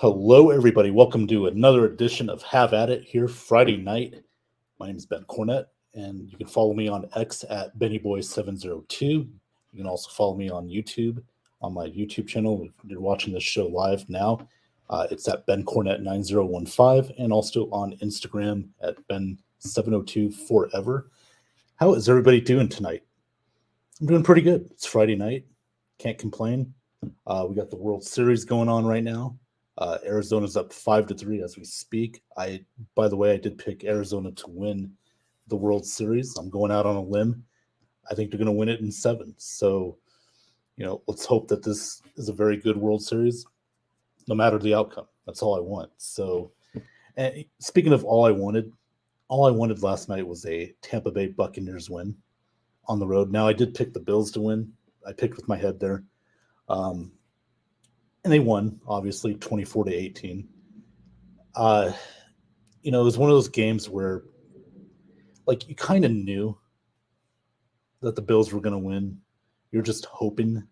Hello, everybody. Welcome to another edition of Have At It here Friday night. My name is Ben Cornett, and you can follow me on X at BennyBoy702. You can also follow me on YouTube on my YouTube channel. If you're watching this show live now, it's at Ben Cornett 9015, and also on Instagram at Ben702 Forever. How is everybody doing tonight? I'm doing pretty good. It's Friday night. Can't complain. We got the World Series going on right now. Arizona's up 5-3 as we speak. By the way, I did pick Arizona to win the World Series. I'm going out on a limb. I think they're going to win it in 7. So, let's hope that this is a very good World Series, no matter the outcome. That's all I want. So, and speaking of all I wanted last night was a Tampa Bay Buccaneers win on the road. Now, I did pick the Bills to win. I picked with my head there. And they won, obviously, 24-18. It was one of those games where, you kind of knew that the Bills were going to win. You're just hoping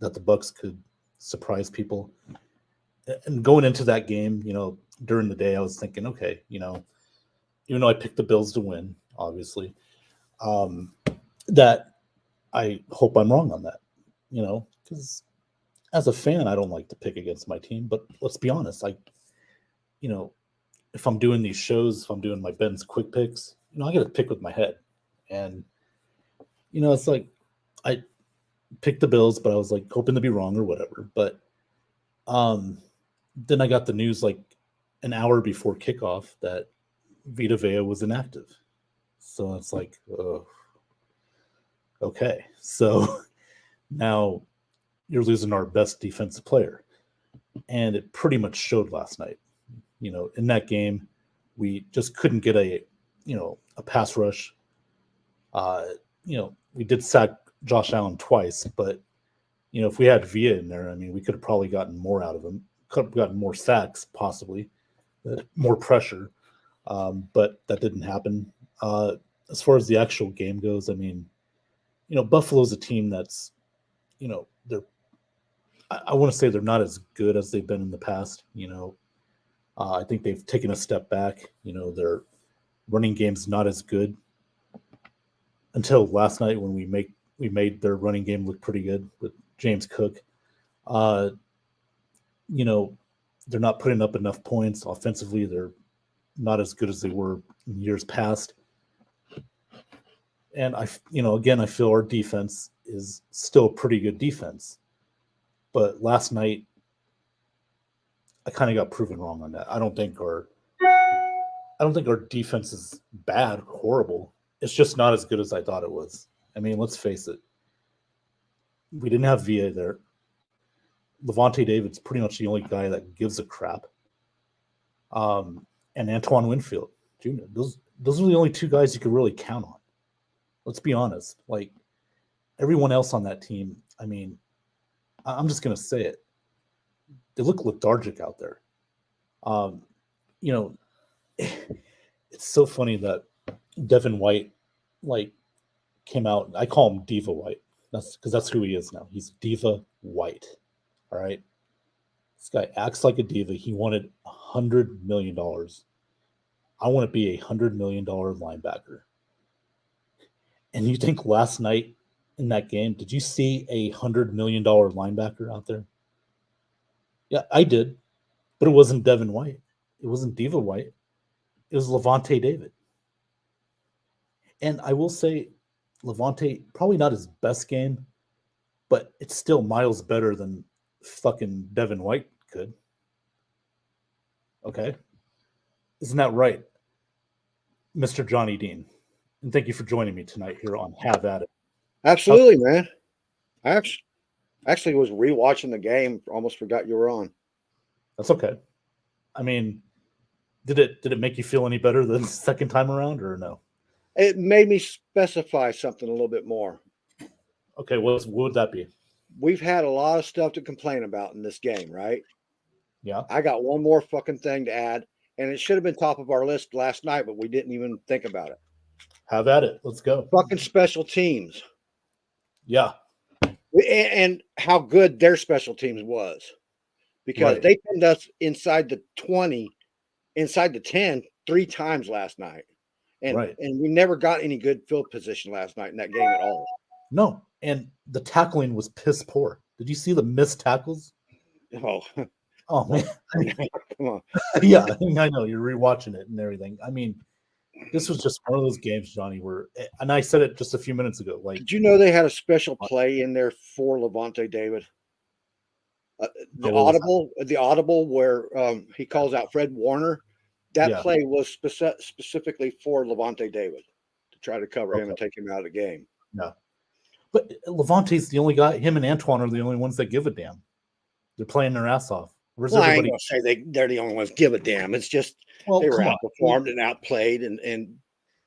that the Bucs could surprise people. And going into that game, during the day, I was thinking, okay, even though I picked the Bills to win, obviously, that I hope I'm wrong on that, because as a fan, I don't like to pick against my team, but let's be honest. If I'm doing these shows, if I'm doing my Ben's quick picks, I got to pick with my head. And, it's like I picked the Bills, but I was hoping to be wrong or whatever. But then I got the news an hour before kickoff that Vita Vea was inactive. So it's oh, okay. So now you're losing our best defensive player. And it pretty much showed last night. In that game, we just couldn't get a pass rush. We did sack Josh Allen twice, but, if we had Via in there, we could have probably gotten more out of him. Could have gotten more sacks, possibly, more pressure. But that didn't happen. As far as the actual game goes, Buffalo's a team that's, they're I want to say they're not as good as they've been in the past. I think they've taken a step back. Their running game's not as good until last night when we made their running game look pretty good with James Cook. They're not putting up enough points offensively. They're not as good as they were in years past. And I feel our defense is still a pretty good defense. But last night, I kind of got proven wrong on that. I don't think our defense is bad, horrible. It's just not as good as I thought it was. Let's face it. We didn't have VA there. Levante David's pretty much the only guy that gives a crap. And Antoine Winfield Jr. Those are the only two guys you could really count on. Let's be honest. Everyone else on that team, I'm just going to say it. They look lethargic out there. It's so funny that Devin White, came out. I call him Diva White. That's because that's who he is now. He's Diva White. All right. This guy acts like a diva. He wanted $100 million. I want to be $100 million linebacker. And you think last night in that game, did you see $100 million linebacker out there? Yeah, I did. But it wasn't Devin White. It wasn't Diva White. It was Levante David. And I will say, Levante, probably not his best game, but it's still miles better than fucking Devin White could. Okay? Isn't that right, Mr. Johnny Dean? And thank you for joining me tonight here on Have At It. Absolutely, man. I actually was rewatching the game. Almost forgot you were on. That's okay. Did it make you feel any better the second time around, or no? It made me specify something a little bit more. Okay, what would that be? We've had a lot of stuff to complain about in this game, right? Yeah. I got one more fucking thing to add, and it should have been top of our list last night, but we didn't even think about it. Have at it. Let's go. Fucking special teams. Yeah. And how good their special teams was. because Right. they pinned us inside the 20, inside the 10 3 times last night. Right. And we never got any good field position last night in that game at all. No, and the tackling was piss poor. Did you see the missed tackles? Oh, Oh man, I mean, come on. yeah, I know you're rewatching it and everything. I mean, this was just one of those games, Johnny, where, and I said it just a few minutes ago. Like, Did you know they had a special play in there for Levante David? no, what was that? The audible where he calls out Fred Warner. That Yeah, play was specifically for Levante David to try to cover him okay, and take him out of the game. yeah. But Levante's the only guy. Him and Antoine are the only ones that give a damn. They're playing their ass off. Where's Well, I ain't everybody? gonna say they're the only ones give a damn. It's just Well, they were come on. outperformed and outplayed, and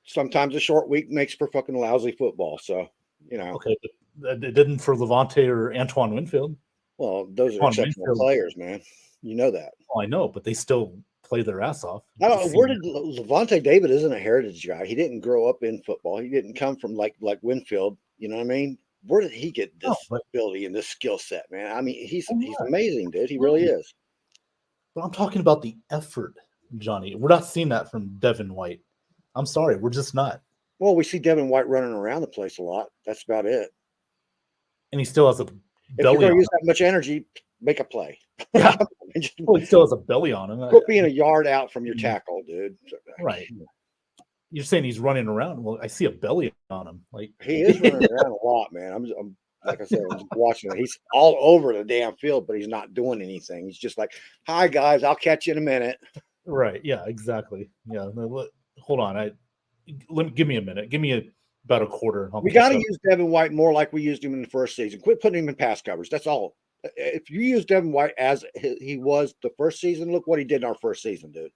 sometimes a short week makes for fucking lousy football. So Okay, but it didn't for Levante or Antoine Winfield. well, those are Antoine exceptional Winfield, players, man. You know that. well, I know, but they still play their ass off. I You don't know see where them. did Levante David isn't a heritage guy. He didn't grow up in football. He didn't come from like Winfield. You know what I mean? Where did he get No, this but ability and this skill set, man? I mean, he's oh, yeah, amazing, dude. He really is. but I'm talking about the effort, Johnny. We're not seeing that from Devin White. I'm sorry, we're just not. Well, we see Devin White running around the place a lot. That's about it. And he still has a If you're belly going on to use him. that much energy, make a play. Yeah, Just well, he still has a belly on him. quit being a yard out from your tackle, dude. Right. You're saying he's running around. Well, I see a belly on him. Like He is running around a lot, man. I'm like I said, I'm just watching it. He's all over the damn field, but he's not doing anything. He's just like, "Hi guys, I'll catch you in a minute." right. Yeah, exactly. Yeah. No, hold on. Give me a minute. Give me about a quarter. I'll We catch got to up. use Devin White more like we used him in the first season. Quit putting him in pass coverage. That's all. If you use Devin White as he was the first season, look what he did in our first season, dude.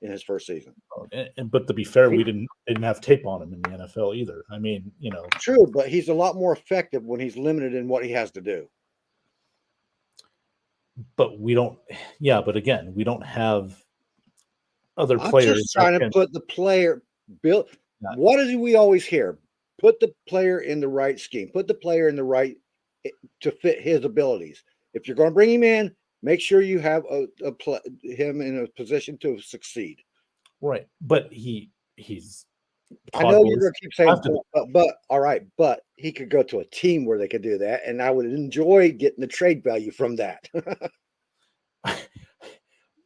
In his first season. But to be fair, we didn't have tape on him in the NFL either. I mean, True, but he's a lot more effective when he's limited in what he has to do. but we don't. Yeah, but again, we don't have other I'm players. just trying to put the player build. Yeah. What is it we always hear? Put the player in the right scheme. Put the player in the right to fit his abilities. If you're going to bring him in, make sure you have him in a position to succeed. Right, but he's. I know you're Todd going to keep saying, Bowles. but all right, but he could go to a team where they could do that, and I would enjoy getting the trade value from that.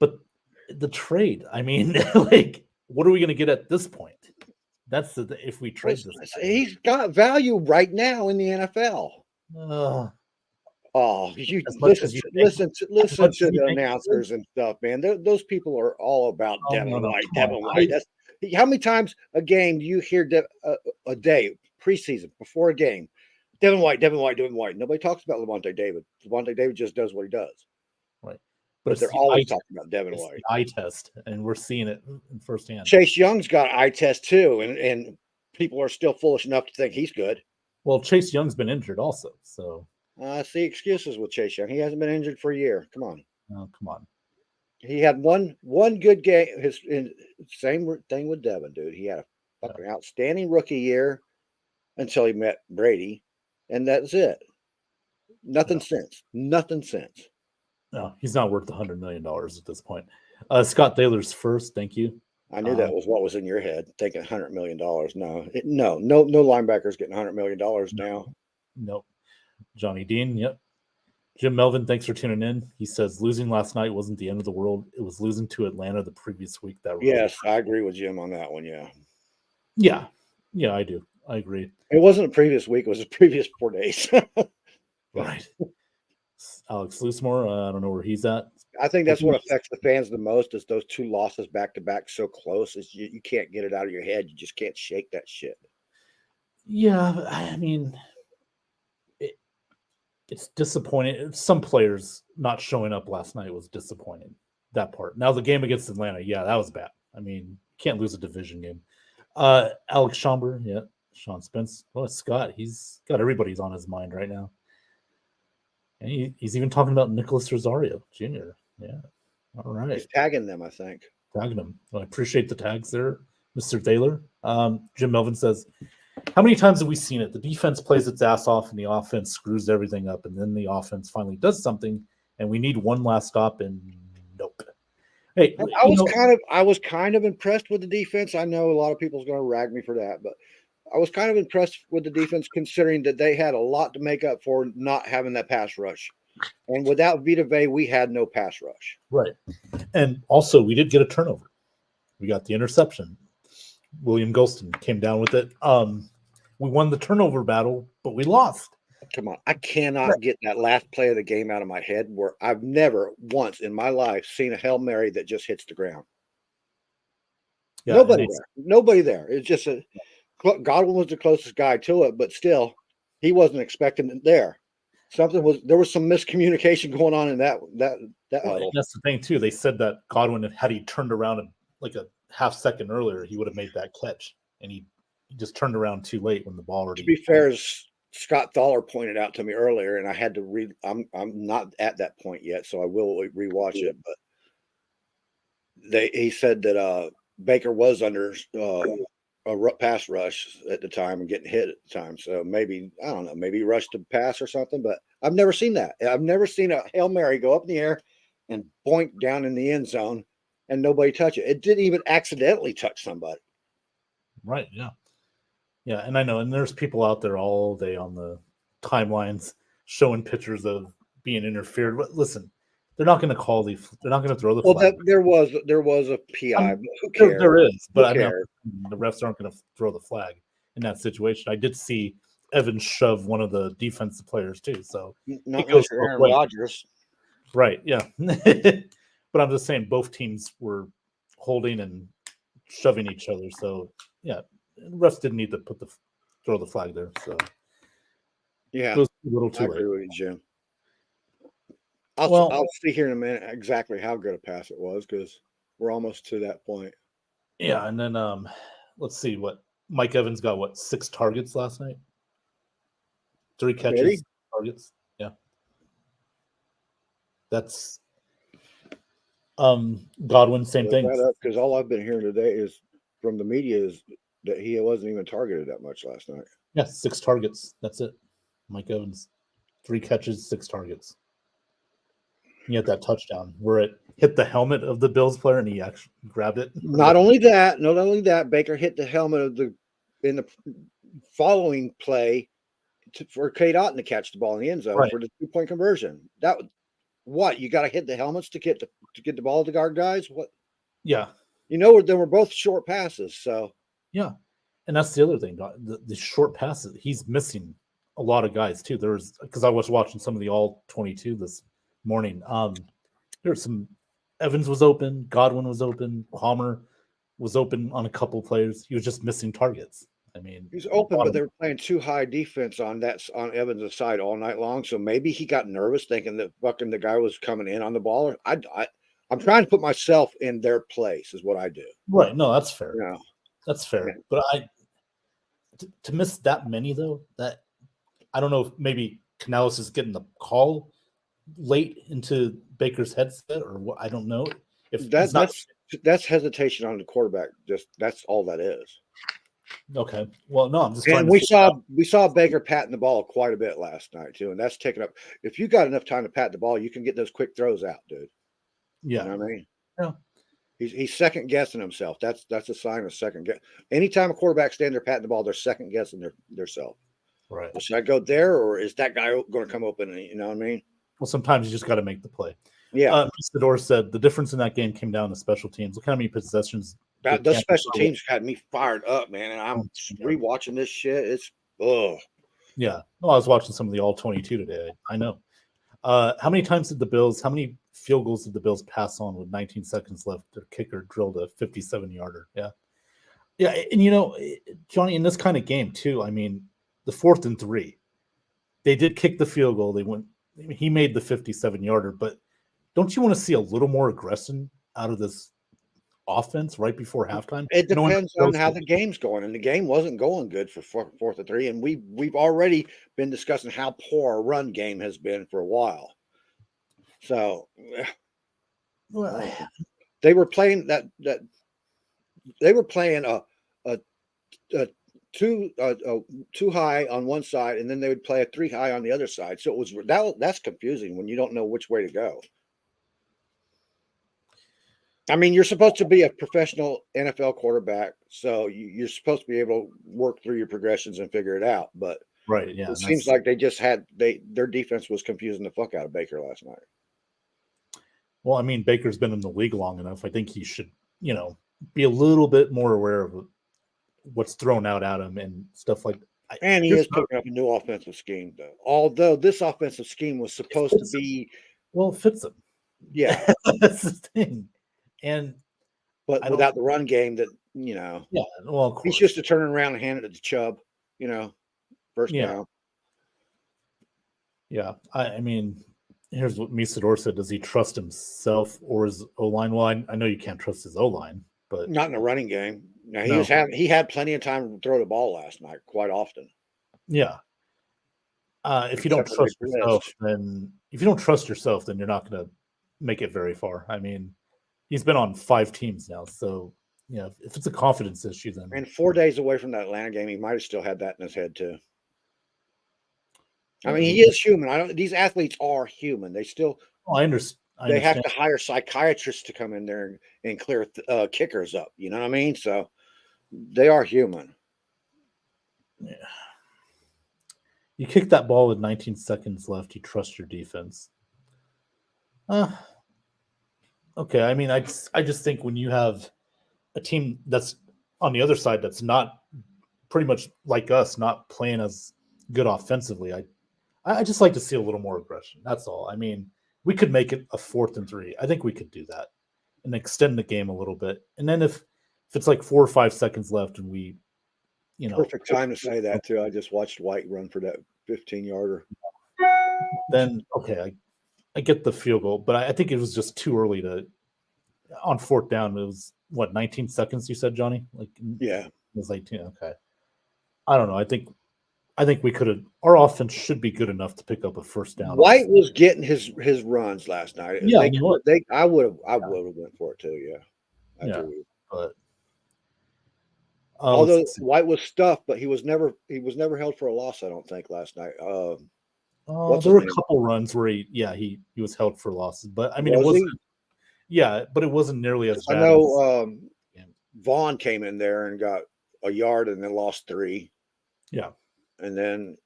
But the trade, I mean, like, what are we going to get at this point? That's if we trade this. He's got value right now in the NFL. Oh, you As much as you listen to the think. announcers and stuff, man. Those people are all about Oh, Devin no, White. come on. Devin White. That's how many times a game do you hear a day preseason before a game? Devin White, Devin White, Devin White. Nobody talks about Levante David. Levante David just does what he does. Right, But they're always talking about Devin White. Eye test, and we're seeing it firsthand. Chase Young's got eye test too, and people are still foolish enough to think he's good. Well, Chase Young's been injured also, so I see excuses with Chase Young. He hasn't been injured for a year. Come on. oh, come on. He had one good game. Same thing with Devin, dude. He had a fucking outstanding rookie year until he met Brady, and that's it. Nothing since. Nothing since. No, he's not worth $100 million at this point. Scott Thaler's first. Thank you. I knew that was what was in your head, thinking $100 million. No linebacker's getting $100 million now. Nope. Johnny Dean. Yep. Jim Melvin, thanks for tuning in. He says losing last night wasn't the end of the world. It was losing to Atlanta the previous week. Yes, I agree with Jim on that one. Yeah. Yeah, I do. I agree. It wasn't the previous week. It was the previous 4 days. Right. Alex Loosemore, I don't know where he's at. I think that's what affects the fans the most is those two losses back to back so close. Is you can't get it out of your head. You just can't shake that shit. Yeah, I mean, it's disappointing. Some players not showing up last night was disappointing. That part. Now the game against Atlanta, yeah, that was bad. I mean, can't lose a division game. Alex Schomburg, yeah, Sean Spence. Well, Scott, he's got everybody's on his mind right now. And he's even talking about Nicholas Rosario Jr. Yeah. All right. He's tagging them, I think. Tagging them. Well, I appreciate the tags there, Mr. Thaler. Jim Melvin says, how many times have we seen it? The defense plays its ass off and the offense screws everything up, and then the offense finally does something and we need one last stop. And nope. Hey, I was kind of impressed with the defense. I know a lot of people's going to rag me for that, but I was kind of impressed with the defense considering that they had a lot to make up for not having that pass rush. And without Vita Vea, we had no pass rush. Right. And also, we did get a turnover. We got the interception. William Golston came down with it. We won the turnover battle, but we lost. Come on. I cannot get that last play of the game out of my head where I've never once in my life seen a Hail Mary that just hits the ground. Yeah, Nobody there. It's just Godwin was the closest guy to it, but still, he wasn't expecting it there. There was some miscommunication going on in that huddle. That's the thing too. They said that Godwin had he turned around like a half second earlier, he would have made that catch, and he just turned around too late when the ball already. To be fair, as Scott Thaler pointed out to me earlier, and I had to read. I'm not at that point yet, so I will rewatch it. But he said that Baker was under a pass rush at the time and getting hit at the time. So maybe, I don't know, maybe he rushed to pass or something, but I've never seen that. I've never seen a Hail Mary go up in the air and boink down in the end zone and nobody touch it. It didn't even accidentally touch somebody. Right. Yeah. Yeah. And I know, and there's people out there all day on the timelines showing pictures of being interfered. But listen, they're not going to call they're not going to throw the flag. Well, there was a PI. But who cares? There is, but I mean, the refs aren't going to throw the flag in that situation. I did see Evans shove one of the defensive players too. So not Mr. Aaron Rodgers. Right. Yeah. But I'm just saying both teams were holding and shoving each other. So yeah, refs didn't need to throw the flag there. So yeah, it was a little too late. I agree with you, Jim. I'll see here in a minute exactly how good a pass it was because we're almost to that point. Yeah, and then let's see what Mike Evans got. 6 targets last night? 3 catches, targets. Yeah, that's Godwin. Same thing. Because all I've been hearing today is from the media is that he wasn't even targeted that much last night. Yeah, 6 targets. That's it. Mike Evans, 3 catches, 6 targets. He had that touchdown where it hit the helmet of the Bills player and he actually grabbed it. Not only that, Baker hit the helmet in the following play for Cade Otton to catch the ball in the end zone for the 2-point conversion. You got to hit the helmets to get the ball to guard guys? What? Yeah. They were both short passes. So yeah, and that's the other thing. The short passes, he's missing a lot of guys too. Because I was watching some of the all 22 this morning. There's some Evans was open, Godwin was open, Palmer was open on a couple players. He was just missing targets. I mean, he's open, but they were playing too high defense on Evans' side all night long. So maybe he got nervous thinking that fucking the guy was coming in on the ball. I'm trying to put myself in their place is what I do. Right. No, that's fair. Yeah. That's fair. Yeah. But to miss that many though, that I don't know if maybe Canales is getting the call late into Baker's headset or what, I don't know. If that's hesitation on the quarterback. Just that's all that is. Okay. Well, no, I'm just. And we saw Baker patting the ball quite a bit last night too, and that's taken up. If you got enough time to pat the ball, you can get those quick throws out, dude. Yeah. You know what I mean? Yeah. He's second guessing himself. That's a sign of second guess. Anytime a quarterback stands there patting the ball, they're second guessing their self. Right. Well, should I go there, or is that guy going to come open? You know what I mean? Well, sometimes you just got to make the play. Yeah. Sador said the difference in that game came down to special teams. Look how many possessions. Those special teams had me fired up, man. And I'm rewatching this shit. It's Yeah. Well, I was watching some of the all 22 today. I know. How many field goals did the Bills pass on with 19 seconds left? Their kicker drilled a 57-yarder. Yeah. Yeah. And, Johnny, in this kind of game, too, I mean, the 4th and 3, they did kick the field goal. He made the 57-yarder, but don't you want to see a little more aggression out of this offense right before halftime? It depends on how the game's going, and the game wasn't going good for 4th and 3, and we've already been discussing how poor our run game has been for a while. So, they were playing a two high on one side, and then they would play a 3 high on the other side. So it was that's confusing when you don't know which way to go. I mean, you're supposed to be a professional NFL quarterback, so you're supposed to be able to work through your progressions and figure it out. But Right. Yeah. it seems like they just had their defense was confusing the fuck out of Baker last night. Well, I mean, Baker's been in the league long enough. I think he should, be a little bit more aware of what's thrown out at him and stuff like that. And he is picking up a new offensive scheme, though. Although this offensive scheme was supposed to be, well, it fits him. Yeah, that's the thing. But without the run game, that yeah, well, of course. he's just to turn around and hand it to Chubb, first down. Yeah, I mean, here's what Misador said: does he trust himself or his O line? Well, I know you can't trust his O line, but not in the running game. Now he had plenty of time to throw the ball last night, quite often. Yeah. If you don't trust yourself, then you're not going to make it very far. I mean, he's been on 5 teams now, so if it's a confidence issue, then and 4 days away from that Atlanta game, he might have still had that in his head too. I mean, he is human. These athletes are human. They still. I understand. They have to hire psychiatrists to come in there and clear kickers up. You know what I mean? So they are human. Yeah. You kick that ball with 19 seconds left. You trust your defense. Okay. I mean, I just think when you have a team that's on the other side that's not pretty much like us, not playing as good offensively, I just like to see a little more aggression. That's all. I mean, we could make it a 4th and 3. I think we could do that and extend the game a little bit. And then if it's like 4 or 5 seconds left and we, perfect time to say that too. I just watched White run for that 15-yarder. Then okay, I get the field goal, but I think it was just too early on 4th down. It was 19 seconds you said, Johnny? Yeah, it was 18. Okay, I don't know. I think we could have. Our offense should be good enough to pick up a 1st down. White was getting his runs last night. Yeah, I would have went for it too. Yeah, I agree. But although White was stuffed, but he was never held for a loss. I don't think last night. There were a couple runs where he was held for losses, but I mean it wasn't. Yeah, but it wasn't nearly as bad. I know Vaughn came in there and got a yard and then lost 3. Yeah. And then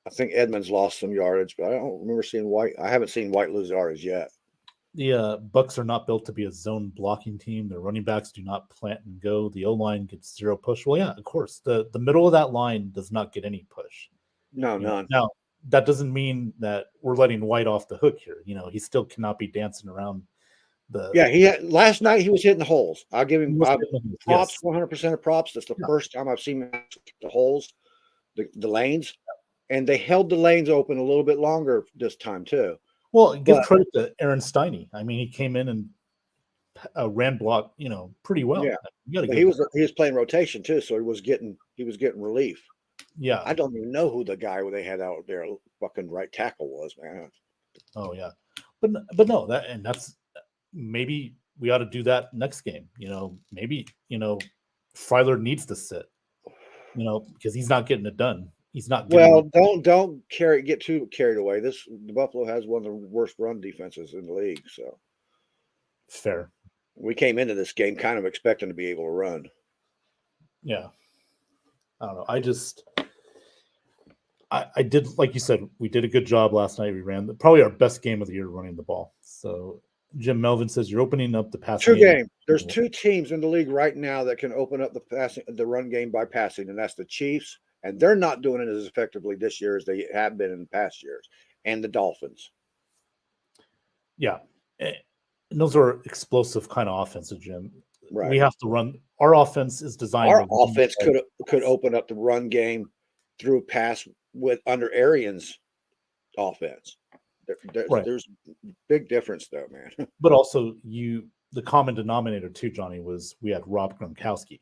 I think Edmonds lost some yardage, but I don't remember seeing White. I haven't seen White lose yardage yet. The Bucks are not built to be a zone blocking team. Their running backs do not plant and go. The O-line gets 0 push. Well, yeah, of course. The middle of that line does not get any push. No, none. Now, that doesn't mean that we're letting White off the hook here. He still cannot be dancing around last night he was hitting the holes. I'll give him props, 100% of props. That's the first time I've seen him hit the holes, the lanes, and they held the lanes open a little bit longer this time too. Well, give credit to Aaron Steiney. I mean, he came in and ran block, pretty well. Yeah, he was playing rotation too, so he was getting relief. Yeah, I don't even know who the guy they had out there, fucking right tackle was, man. Oh yeah, but no, that's maybe we ought to do that next game. Maybe Freiler needs to sit. Because he's not getting it done. He's not. Don't get too carried away. The Buffalo has one of the worst run defenses in the league. So fair. We came into this game kind of expecting to be able to run. Yeah, I don't know. I did, like you said, we did a good job last night. We ran probably our best game of the year running the ball. So Jim Melvin says you're opening up the passing game. There's 2 teams in the league right now that can open up the run game by passing, and that's the Chiefs. And they're not doing it as effectively this year as they have been in past years. And the Dolphins. Yeah. And those are explosive kind of offenses, Jim. Right. We have to run. Our offense is designed. Our offense could open up the run game through a pass under Arians' offense. There's big difference though, man. But also the common denominator too, Johnny, was we had Rob Gronkowski,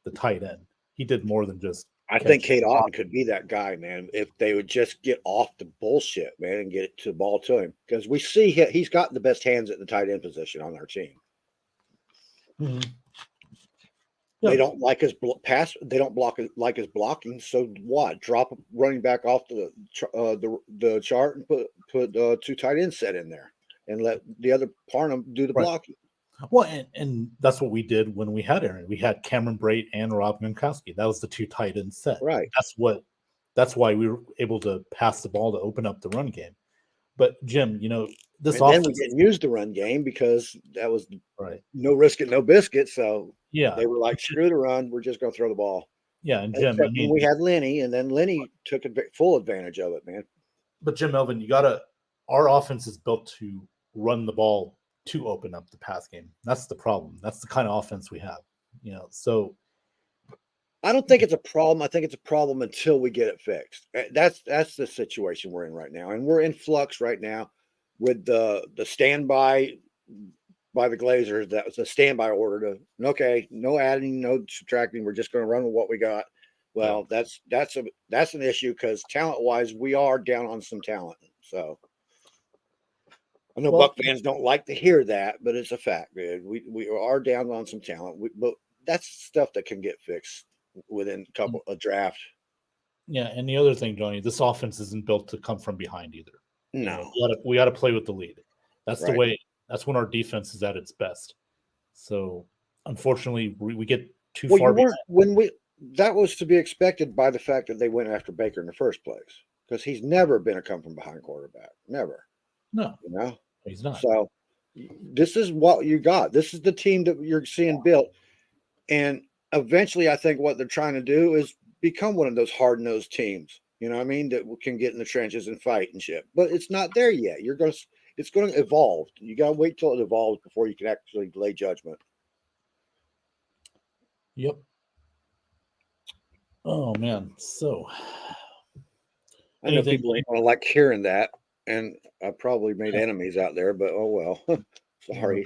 the tight end. He did more than just. I think Cade Otton could be that guy, man, if they would just get off the bullshit, man, and get it to the ball to him. Because we see he's got the best hands at the tight end position on our team. Mm-hmm. They don't like his pass. They don't like his blocking. So what? Drop a running back off the chart and put two tight end set in there and let the other Parham do the Right. blocking. Well, and that's what we did when we had Aaron. We had Cameron Brate and Rob Gronkowski. That was the two tight end set. Right. That's why we were able to pass the ball to open up the run game. But Jim, this and then we didn't use the run game because that was right. No risk it, no biscuit. So Yeah, they were like, screw the run. We're just going to throw the ball. Yeah, and Jim, Except when we had Lenny, and then Lenny took full advantage of it, man. But Jim Melvin, our offense is built to run the ball to open up the pass game. That's the problem. That's the kind of offense we have. So I don't think it's a problem. I think it's a problem until we get it fixed. That's the situation we're in right now, and we're in flux right now with the standby by the Glazers. That was a standby order to okay, no adding, no subtracting. We're just going to run with what we got. Well, that's an issue because talent wise, we are down on some talent. So I know Buck fans don't like to hear that, but it's a fact, dude. We are down on some talent, but that's stuff that can get fixed within a draft. Yeah, and the other thing, Johnny, this offense isn't built to come from behind either. No, we got to play with the lead. That's right. the way. That's when our defense is at its best. So, unfortunately, we get too far. That was to be expected by the fact that they went after Baker in the first place because he's never been a come from behind quarterback. Never. No, he's not. So this is what you got. This is the team that you're seeing built, and eventually, I think what they're trying to do is become one of those hard-nosed teams. You know what I mean? That can get in the trenches and fight and shit. But it's not there yet. It's going to evolve. You got to wait till it evolves before you can actually lay judgment. Yep. Oh man. So I know people ain't gonna like hearing that, and I probably made enemies out there, but oh well. Sorry.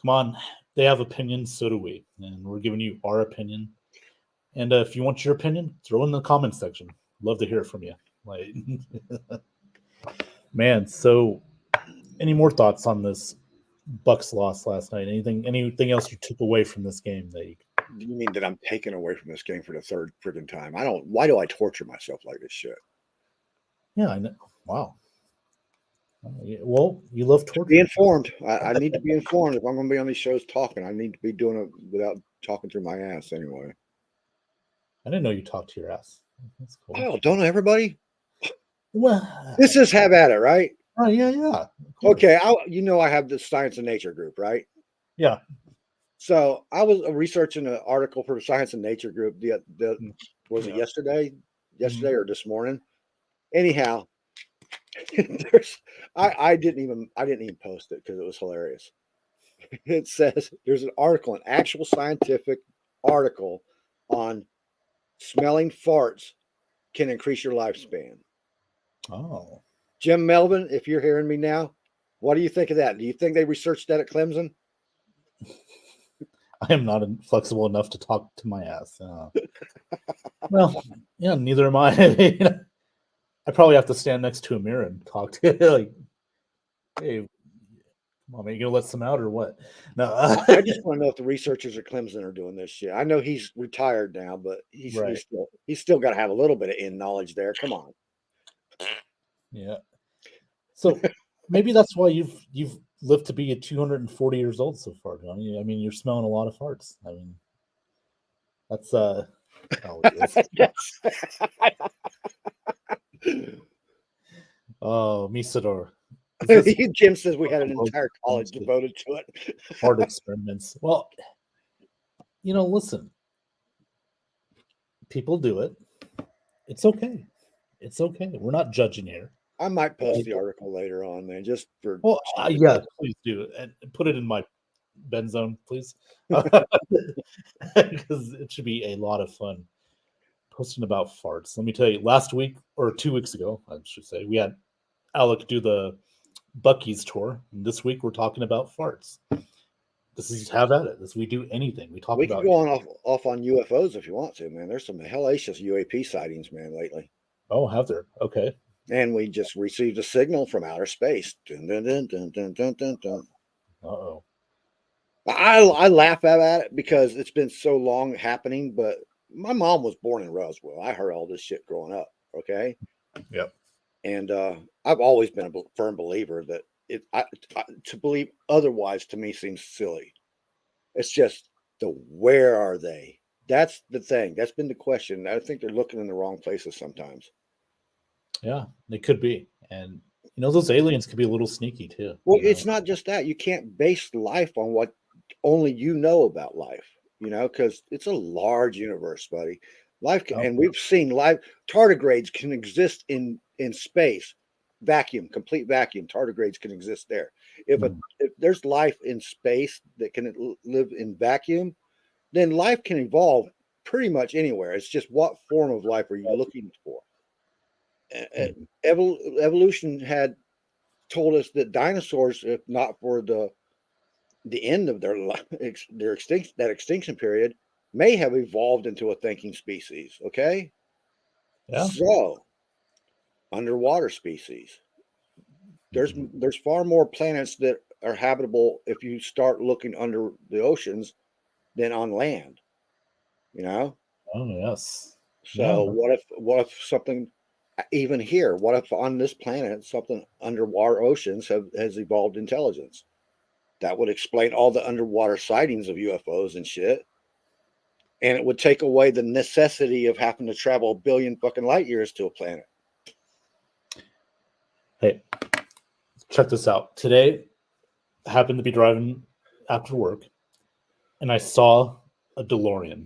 Come on. They have opinions, so do we. And we're giving you our opinion. And if you want your opinion, throw in the comment section. Love to hear from you. Like, man, so any more thoughts on this Bucks loss last night? Anything else you took away from this game that you mean that I'm taking away from this game for the third freaking time? Why do I torture myself like this shit? Yeah, I know. Wow. Well, you love torture. Be informed. I need to be informed. If I'm going to be on these shows talking, I need to be doing it without talking through my ass anyway. I didn't know you talked to your ass. That's cool. Oh, don't everybody? Well, this is Have At It, right? Oh, yeah. Okay, I have the Science and Nature group, right? Yeah. So I was researching an article for the Science and Nature group. Was it yesterday or this morning? Anyhow, I didn't even post it because it was hilarious. It says there's an article, an actual scientific article on smelling farts can increase your lifespan. Oh. Jim Melvin, if you're hearing me now, what do you think of that? Do you think they researched that at Clemson? I am not flexible enough to talk to my ass. Well, yeah, neither am I. I probably have to stand next to a mirror and talk to it. Like, hey, come on, man, you gonna let some out or what? No, I just want to know if the researchers at Clemson are doing this shit. I know he's retired now, but he's still got to have a little bit of in knowledge there. Come on. Yeah. So maybe that's why you've lived to be at 240 years old so far, Johnny. I mean, you're smelling a lot of farts. I mean, that's oh, Misador. Jim says we had an entire college devoted to it. Fart experiments. Well, listen. People do it. It's okay. It's okay. We're not judging here. I might post the article later on, man, just for. Well, yeah, please do, and put it in my Ben zone, please, because it should be a lot of fun posting about farts. Let me tell you, last week or 2 weeks ago, I should say, we had Alec do the Buc-ee's tour, and this week we're talking about farts. This is Have At It. We do anything. We talk about. We can go off on UFOs if you want to, man. There's some hellacious UAP sightings, man, lately. Oh, have there? Okay. And we just received a signal from outer space. Dun, dun, dun, dun, dun, dun, dun, dun. Uh-oh. I laugh at it because it's been so long happening. But my mom was born in Roswell. I heard all this shit growing up. Okay, Yep. and I've always been a firm believer that to believe otherwise to me seems silly. It's just the where are they? That's the thing. That's been the question. I think they're looking in the wrong places sometimes. Yeah, they could be. And those aliens could be a little sneaky too. Well, it's not just that. You can't base life on what only you know about life, because it's a large universe, buddy. Oh, And we've seen life tardigrades can exist in space, vacuum, complete vacuum. Tardigrades can exist there. mm, If there's life in space that can live in vacuum, then life can evolve pretty much anywhere. It's just what form of life are you looking for? mm. Evolution had told us that dinosaurs, if not for the end of their extinction period, may have evolved into a thinking species. Okay, Yeah. so underwater species. Mhm. There's far more planets that are habitable if you start looking under the oceans than on land. You know, Oh, yes. Yeah. so what if something even here? What if on this planet something underwater oceans has evolved intelligence? That would explain all the underwater sightings of UFOs and shit. And it would take away the necessity of having to travel a billion fucking light years to a planet. Hey, check this out. Today, I happened to be driving after work, and I saw a DeLorean.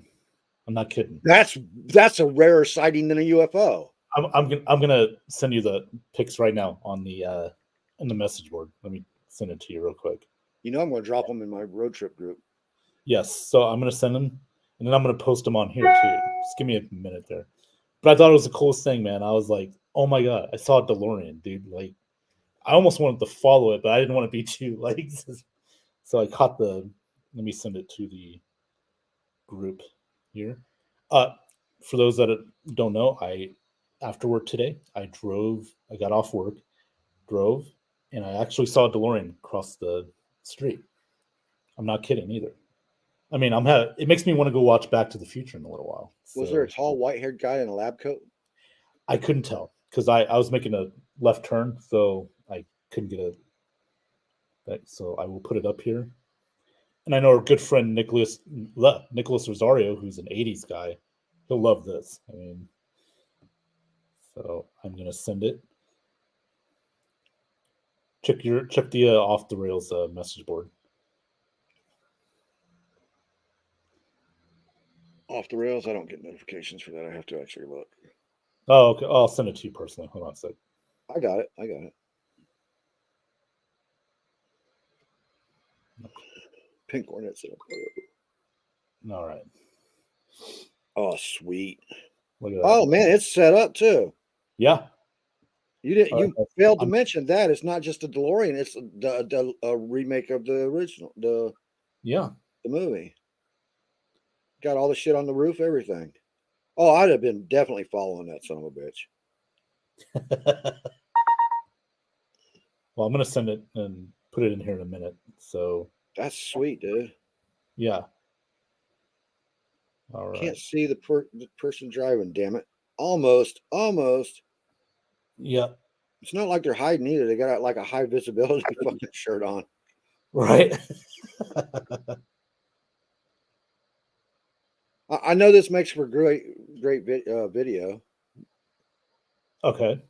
I'm not kidding. That's a rarer sighting than a UFO. I'm gonna send you the pics right now in the message board. Let me send it to you real quick. I'm going to drop them in my road trip group. Yes. So I'm gonna send them, and then I'm gonna post them on here too. Just give me a minute there. But I thought it was the coolest thing, man. I was like, oh my god, I saw a DeLorean, dude. Like, I almost wanted to follow it, but I didn't want to be too like. So I caught the. Let me send it to the group here. Uh, for those that don't know, I after work today, I drove. I got off work, drove, and I actually saw a DeLorean cross the street. I'm not kidding either. I mean, it makes me want to go watch Back to the Future in a little while. Was there a So tall white haired guy in a lab coat? I couldn't tell because I was making a left turn, so I couldn't get a. So I will put it up here. And I know our good friend Nicholas Rosario, who's an '80s guy, he'll love this. I mean, so I'm gonna send it. Check the off the rails message board. Off the rails? I don't get notifications for that. I have to actually look. Oh, okay. I'll send it to you personally. Hold on a sec. I got it. I got it. Pink Hornets. All right. Oh, sweet. Look at that. Oh man, it's set up too. Yeah. You didn't. All You right. failed to mention that it's not just a DeLorean. It's a remake of the original, Yeah. the movie. Got all the shit on the roof, everything. Oh, I'd have been definitely following that son of a bitch. Well, I'm gonna send it and put it in here in a minute. So That's sweet, dude. yeah. All Can't right. see the person driving. Damn it! Almost, almost. Yeah. It's not like they're hiding either. They got like a high visibility fucking shirt on. Right. I know this makes for great video. Okay.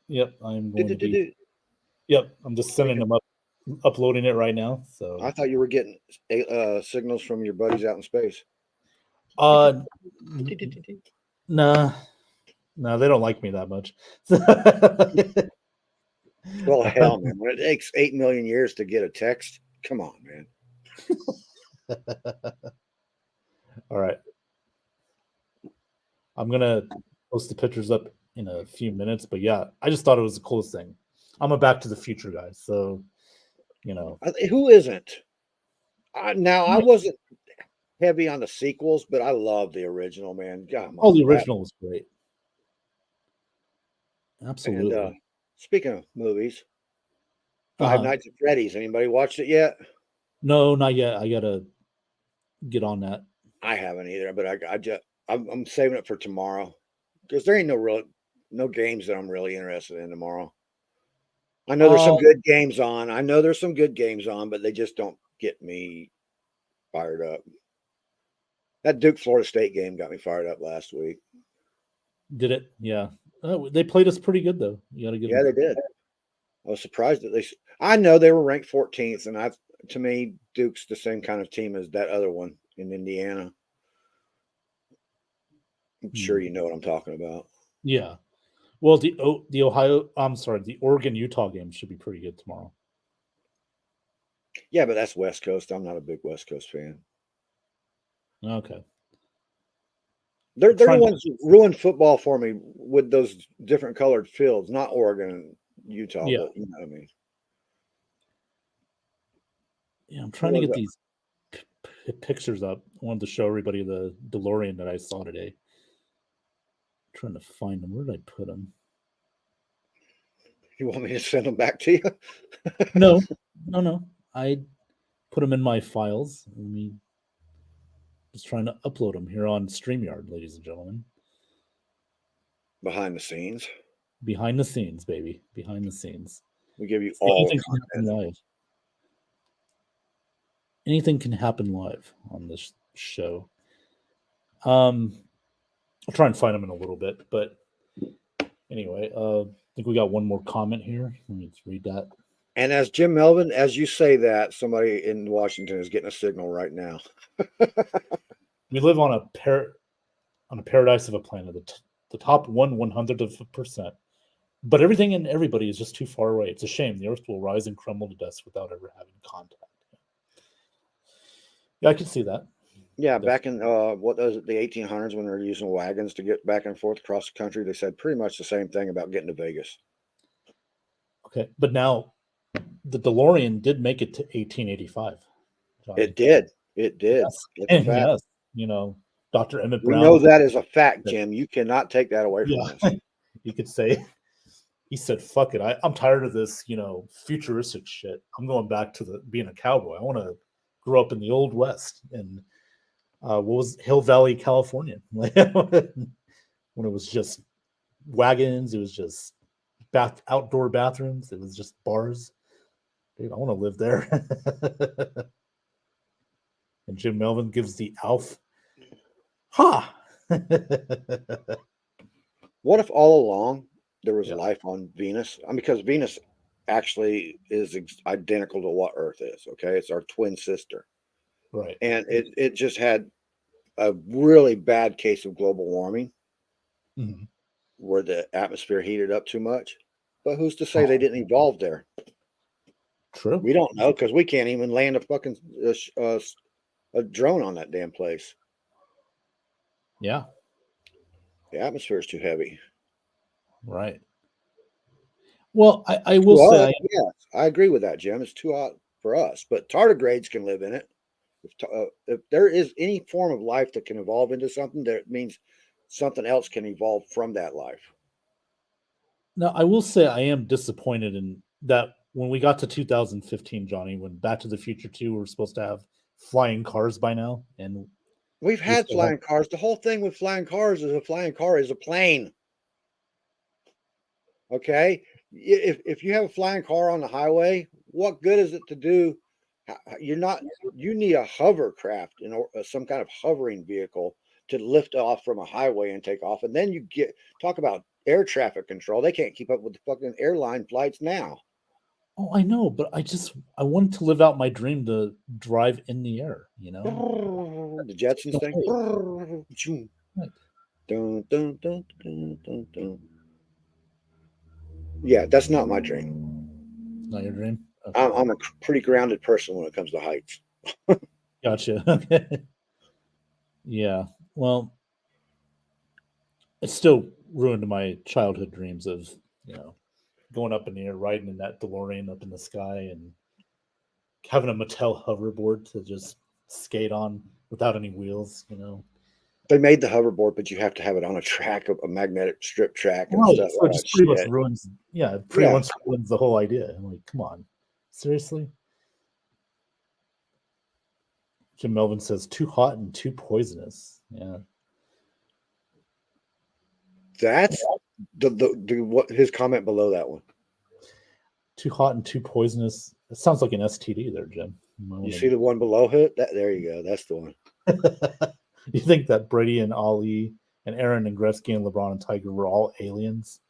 Yep. I'm going to be. Du-du-du-du. Yep. I'm just sending them up, uploading it right now. So. I thought you were getting signals from your buddies out in space. Uh. Nah. Nah. They don't like me that much. Well, hell, man. When it takes 8 million years to get a text, come on, man. All right. I'm gonna post the pictures up in a few minutes, but yeah, I just thought it was the coolest thing. I'm a Back to the Future guy, so Who isn't? Now, I wasn't heavy on the sequels, but I love the original, man. Come oh, the on. original was great. And Absolutely. speaking of movies, Five Uh-huh. Nights at Freddy's. Anybody watched it yet? No, not yet. I gotta get on that. I haven't either, but I'm saving it for tomorrow because there ain't no games that I'm really interested in tomorrow. I know there's some Um, good games on. I know there's some good games on, but they just don't get me fired up. That Duke Florida State game got me fired up last week. did it? Yeah. They played us pretty good though. You gotta give Yeah, them. they did. I was surprised that I know they were ranked 14th, and to me, Duke's the same kind of team as that other one in Indiana. I'm sure you know what I'm talking about. Yeah. Well, the Ohio, I'm sorry, the Oregon Utah game should be pretty good tomorrow. Yeah, but that's West Coast. I'm not a big West Coast fan. Okay. They're the Trying to, ones who ruined football for me with those different colored fields, not Oregon and Utah, yeah, but you know what I mean. yeah. I'm What trying to was get that? these pictures up. I wanted to show everybody the DeLorean that I saw today. Trying to find them. Where did I put them? You want me to send them back to you? No, no. I put them in my files. Let me just trying to upload them here on StreamYard, ladies and gentlemen. Behind the scenes, Behind the scenes, baby. Behind the scenes. we give you See, all anything can happen content. live. Anything can happen live on this show. I'll try and find them in a little bit, but anyway, I think we got one more comment here. Let me read that. And as Jim Melvin, as you say that, somebody in Washington is getting a signal right now. We live on a paradise of a planet, the top 1/100th of a percent. But everything and everybody is just too far away. It's a shame. The Earth will rise and crumble to dust without ever having contact. Yeah, I can see that. Yeah, Definitely. back in what was it, the 1800s when they were using wagons to get back and forth across the country, they said pretty much the same thing about getting to Vegas. Okay, but now the DeLorean did make it to 1885, It Johnny. did. It did. Yes, It's a and fact. yes, Dr. Emmett We know Brown. that is a fact, Jim. You cannot take that away from Yeah, us. you could say he said, "Fuck it, I'm tired of this, futuristic shit. I'm going back to being a cowboy. I want to grow up in the old west." And what was Hill Valley, California, when it was just wagons, it was just outdoor bathrooms, it was just bars. Dude, I want to live there. And Jim Melvin gives the Alf. Ha! What if all along there was Yeah, life on Venus? I mean, because Venus actually is identical to what Earth is. Okay, it's our twin sister, right. and it just had a really bad case of global warming Mhm. where the atmosphere heated up too much. But who's to say they Oh, didn't evolve there? true. We don't know because we can't even land a fucking a drone on that damn place. Yeah, The atmosphere is too heavy. right. Well, I will To say, us, yes, I agree with that, Jim. It's too hot for us, but tardigrades can live in it. If there is any form of life that can evolve into something, that means something else can evolve from that life. now I will say I am disappointed in that when we got to 2015, Johnny, when Back to the Future 2 were supposed to have flying cars by now, and We've we had still have. flying cars. The whole thing with flying cars is a flying car is a plane. Okay, if you have a flying car on the highway, what good is it to do? You're not. You need a hovercraft some kind of hovering vehicle to lift off from a highway and take off, and then you talk about air traffic control. They can't keep up with the fucking airline flights now. Oh, I know, but I wanted to live out my dream to drive in the air. The Jetsons So, thing. hey, right, Dun, dun, dun, dun, dun, dun. Yeah, that's not my dream. not your dream. Okay, I'm a pretty grounded person when it comes to heights. gotcha. Okay, yeah. Well, it still ruined my childhood dreams of you know going up in the air, riding in that DeLorean up in the sky, and having a Mattel hoverboard to just skate on without any wheels. They made the hoverboard, but you have to have it on a track, a magnetic strip track and Right. stuff. So All it that just pretty much shit. ruins, yeah, it pretty Yeah. much ruins the whole idea. I'm like, come on, seriously? Jim Melvin says too hot and too poisonous. Yeah. That's the what his comment below that one. Too hot and too poisonous. It sounds like an STD there, Jim. You see the one below it? There you go. That's the one. You think that Brady and Ali and Aaron and Gretzky and LeBron and Tiger were all aliens?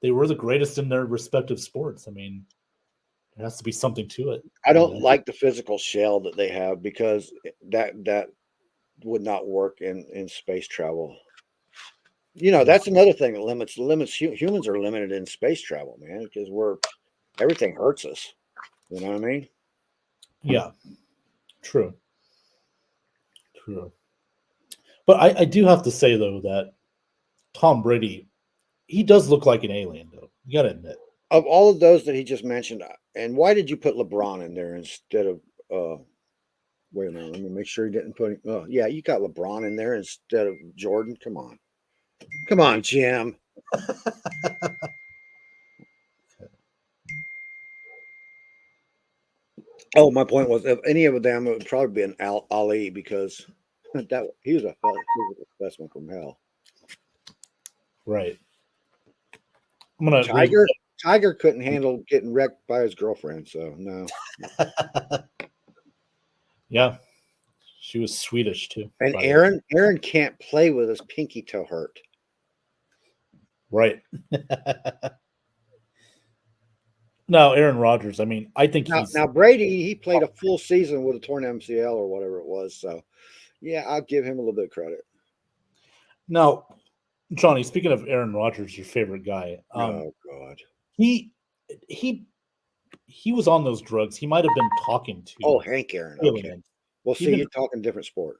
They were the greatest in their respective sports. I mean, there has to be something to it. I don't like the physical shell that they have because that would not work in space travel. That's another thing that limits humans are limited in space travel, man, because everything hurts us. You know what I mean? Yeah, true. But I do have to say though that Tom Brady, he does look like an alien though. You got to admit. Of all of those that he just mentioned, and why did you put LeBron in there instead of? Wait a minute, let me make sure he didn't put him. Oh, yeah, you got LeBron in there instead of Jordan. Come on, Jim. Oh, my point was, if any of them, it would probably be an Ali because he was a physical specimen from hell. Right. I'm gonna Tiger couldn't handle getting wrecked by his girlfriend, so no. Yeah, she was Swedish too. And Aaron can't play with his pinky toe hurt. Right. No, Aaron Rodgers. I mean, I think now Brady. He played a full season with a torn MCL or whatever it was. So, yeah, I'll give him a little bit of credit. Now, Johnny, speaking of Aaron Rodgers, your favorite guy. Oh God, he was on those drugs. He might have been talking to. Hank Aaron. Okay. Well, see, you're talking different sport.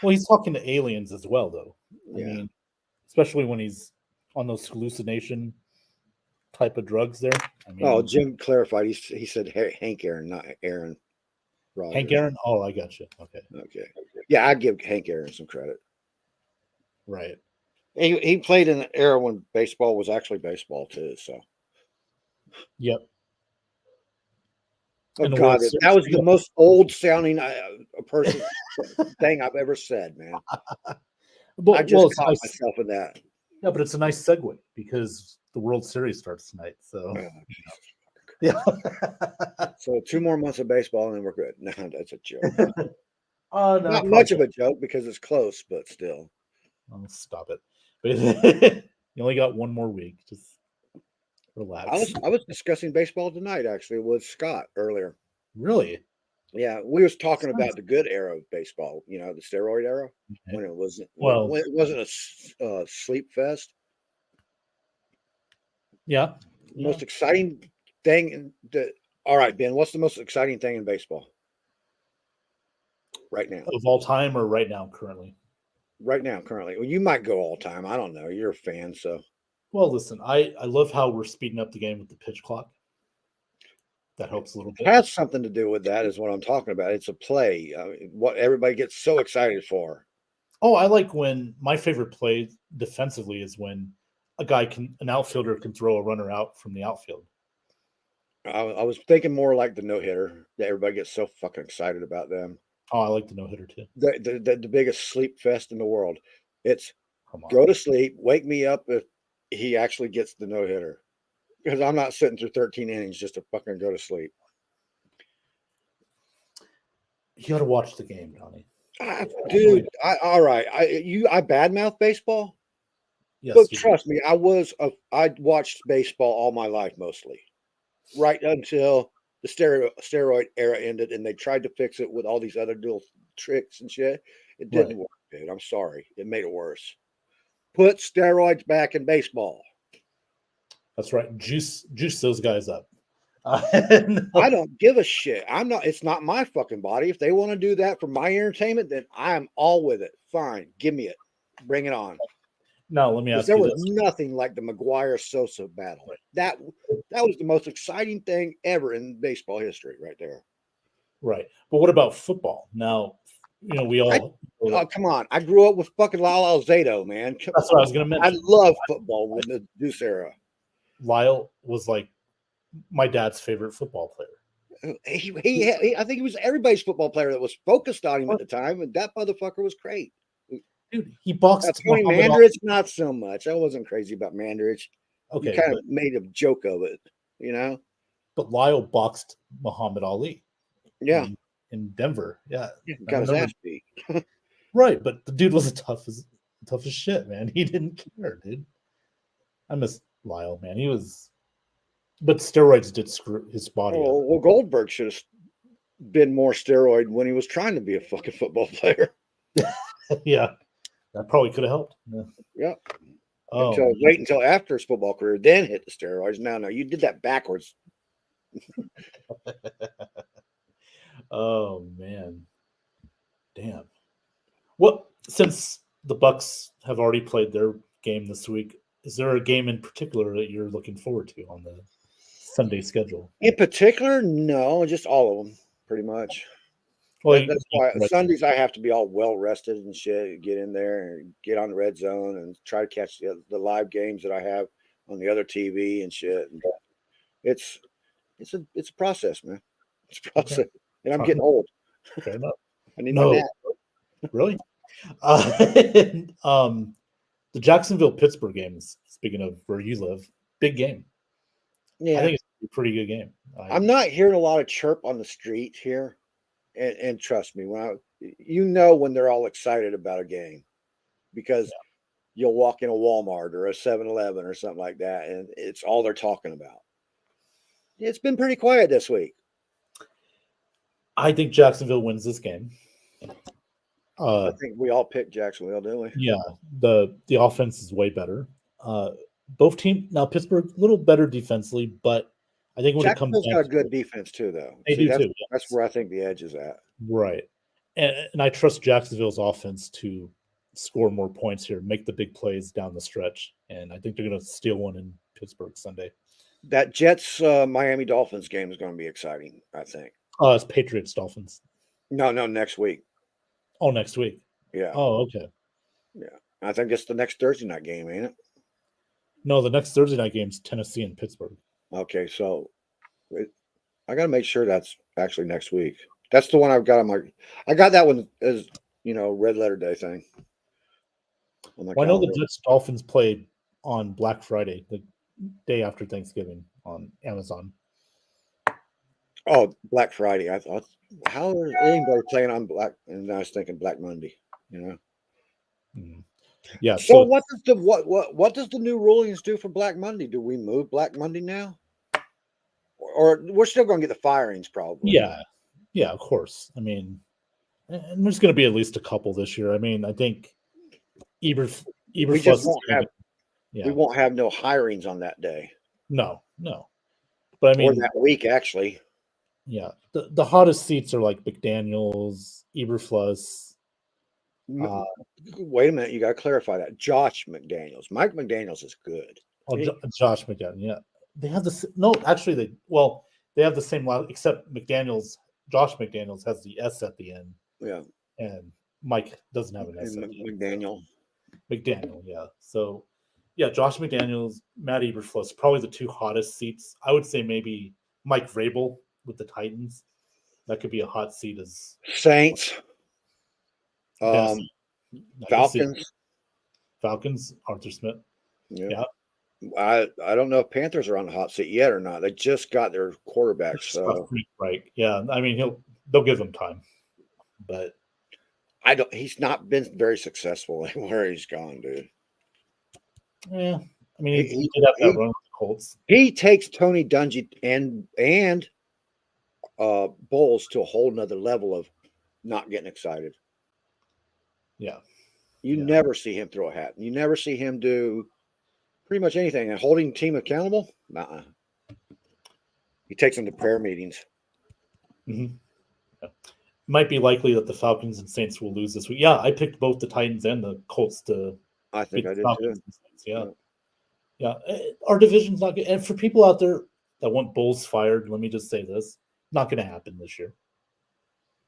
Well, he's talking to aliens as well, though. Yeah. I mean, especially when he's on those hallucination type of drugs there. I mean, Jim clarified. He said Hank Aaron, not Aaron Rodgers. Hank Aaron? Oh, I got you. Okay. Yeah, I give Hank Aaron some credit. Right. He played in an era when baseball was actually baseball too. So. Yep. Oh God, that was the most old sounding person thing I've ever said, man. I just caught myself in that. Yeah, but it's a nice segue because the World Series starts tonight. So, yeah. So 2 more months of baseball and then we're good. No, that's a joke. Not much of a joke because it's close, but still. Oh, stop it. But you only got 1 more week. Just relax. I was discussing baseball tonight actually with Scott earlier. Really? Yeah, we was talking about the good era of baseball. The steroid era when it wasn't when it wasn't a sleep fest. Yeah. Most exciting thing. All right, Ben. What's the most exciting thing in baseball right now? Of all time or right now, currently? Right now, currently. Well, you might go all time. I don't know. You're a fan, so. Well, listen, I love how we're speeding up the game with the pitch clock. That helps a little bit. It has something to do with that, is what I'm talking about. It's a play. What everybody gets so excited for. Oh, I like when my favorite play defensively is when an outfielder can throw a runner out from the outfield. I was thinking more like the no-hitter that everybody gets so fucking excited about them. Oh, I like the no-hitter too. The biggest sleep fest in the world. It's go to sleep, wake me up if he actually gets the no-hitter. Because I'm not sitting through 13 innings just to fucking go to sleep. You got to watch the game, Johnny. Dude, all right. I badmouth baseball? Yes. But trust me, I watched baseball all my life mostly. Right until the steroid era ended and they tried to fix it with all these other little tricks and shit. It didn't work, dude. I'm sorry. It made it worse. Put steroids back in baseball. That's right. Juice those guys up. I don't give a shit. It's not my fucking body. If they want to do that for my entertainment, then I'm all with it. Fine. Give me it. Bring it on. Now, let me ask you this. There was nothing like the McGuire-Sosa battle. That was the most exciting thing ever in baseball history right there. Right. But what about football? Now, we all... come on. I grew up with fucking Lyle Alzado, man. That's what I was going to mention. I love football with the Deuce era. Lyle was like my dad's favorite football player. I think he was everybody's football player that was focused on him at the time, and that motherfucker was great. Dude, he Now, boxed Tony Muhammad Ali. Mandrich, not so much. I wasn't crazy about Mandrich. You Okay, kind of made a joke of it, you know? but Lyle boxed Muhammad Ali Yeah, in Denver. Yeah, I got his remember. ass beat. Right, but the dude was tough as shit, man. He didn't care, dude. I miss Lyle, man. He was, but steroids did screw his body up. Well, Goldberg should have been more steroid when he was trying to be a fucking football player. Yeah, that probably could have helped. Yeah. Yeah. Oh, Wait until after his football career, then hit the steroids. No, you did that backwards. oh man, damn. Well, since the Bucks have already played their game this week, is there a game in particular that you're looking forward to on the Sunday schedule? In particular, no, just all of them, pretty much. Well, That's why Sundays I have to be all well rested and shit. Get in there and get on the red zone and try to catch the live games that I have on the other TV and shit. And it's a process, man. It's a process, and I'm getting old. Fair enough. I need my nap. Really? The Jacksonville Pittsburgh games. Speaking of where you live, big game. Yeah, I think it's a pretty good game. I'm not hearing a lot of chirp on the street here, and trust me, when they're all excited about a game, because you'll walk in a Walmart or a 7-Eleven or something like that, and it's all they're talking about. It's been pretty quiet this week. I think Jacksonville wins this game. I think we all picked Jacksonville, didn't we? Yeah, the offense is way better. Both teams now Pittsburgh a little better defensively, but I think when it comes Jacksonville's got a good defense too, though. They do too. That's where I think the edge is at. Right, and I trust Jacksonville's offense to score more points here, make the big plays down the stretch, and I think they're going to steal one in Pittsburgh Sunday. That Jets Miami Dolphins game is going to be exciting, I think. It's Patriots Dolphins. No, next week. Oh, next week. Yeah. Oh, okay. Yeah, I think it's the next Thursday night game, ain't it? No, the next Thursday night game's Tennessee and Pittsburgh. Okay, so I got to make sure that's actually next week. That's the one I've got on my. I got that one as red letter day thing. Well, I know the Jets Dolphins played on Black Friday, the day after Thanksgiving, on Amazon. Oh, Black Friday! I thought, how is anybody playing on Black? And I was thinking Black Monday. Mm-hmm. Yeah. So what does the new rulings do for Black Monday? Do we move Black Monday now, or we're still going to get the firings probably? Yeah, of course. I mean, and there's going to be at least a couple this year. I mean, I think Eberflus. We won't have no hirings on that day. No. But I mean, or that week actually. Yeah, the hottest seats are like McDaniels, Eberflus. Wait a minute, you got to clarify that. Josh McDaniels, Mike McDaniels is good. Oh, Josh McDaniels. Yeah, they have this. No, actually, they have the same line, except McDaniels. Josh McDaniels has the S at the end. Yeah, and Mike doesn't have an S. McDaniel. McDaniel, yeah. So, yeah, Josh McDaniels, Matt Eberflus, probably the two hottest seats. I would say maybe Mike Vrabel with the Titans. That could be a hot seat as Saints. Falcons. Arthur Smith. Yeah. I don't know if Panthers are on the hot seat yet or not. They just got their quarterback. So right. Yeah. I mean they'll give him time. But he's not been very successful where he's gone, dude. Yeah. I mean he did have that run with the Colts. He takes Tony Dungy and Bowles to a whole nother level of not getting excited. Yeah. You never see him throw a hat. You never see him do pretty much anything. And holding the team accountable? Nuh-uh. He takes them to prayer meetings. Mm-hmm. Yeah. Might be likely that the Falcons and Saints will lose this week. Yeah, I picked both the Titans and the Colts to. I think I did too. Yeah. Our division's not good. And for people out there that want Bulls fired, let me just say this: not going to happen this year.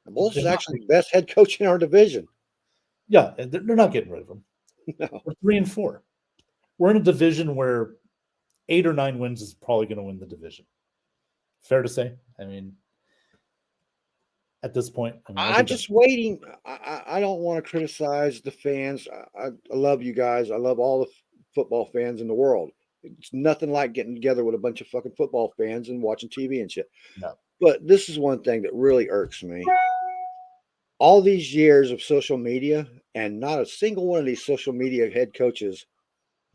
The Bulls is actually the best head coach in our division. Yeah, they're not getting rid of him. No. We're 3-4. We're in a division where 8 or 9 wins is probably going to win the division. Fair to say? I mean, at this point. I mean, I I'm think just waiting. I don't want to criticize the fans. I love you guys. I love all the football fans in the world. It's nothing like getting together with a bunch of fucking football fans and watching TV and shit. No. But this is one thing that really irks me. All these years of social media, and not a single one of these social media head coaches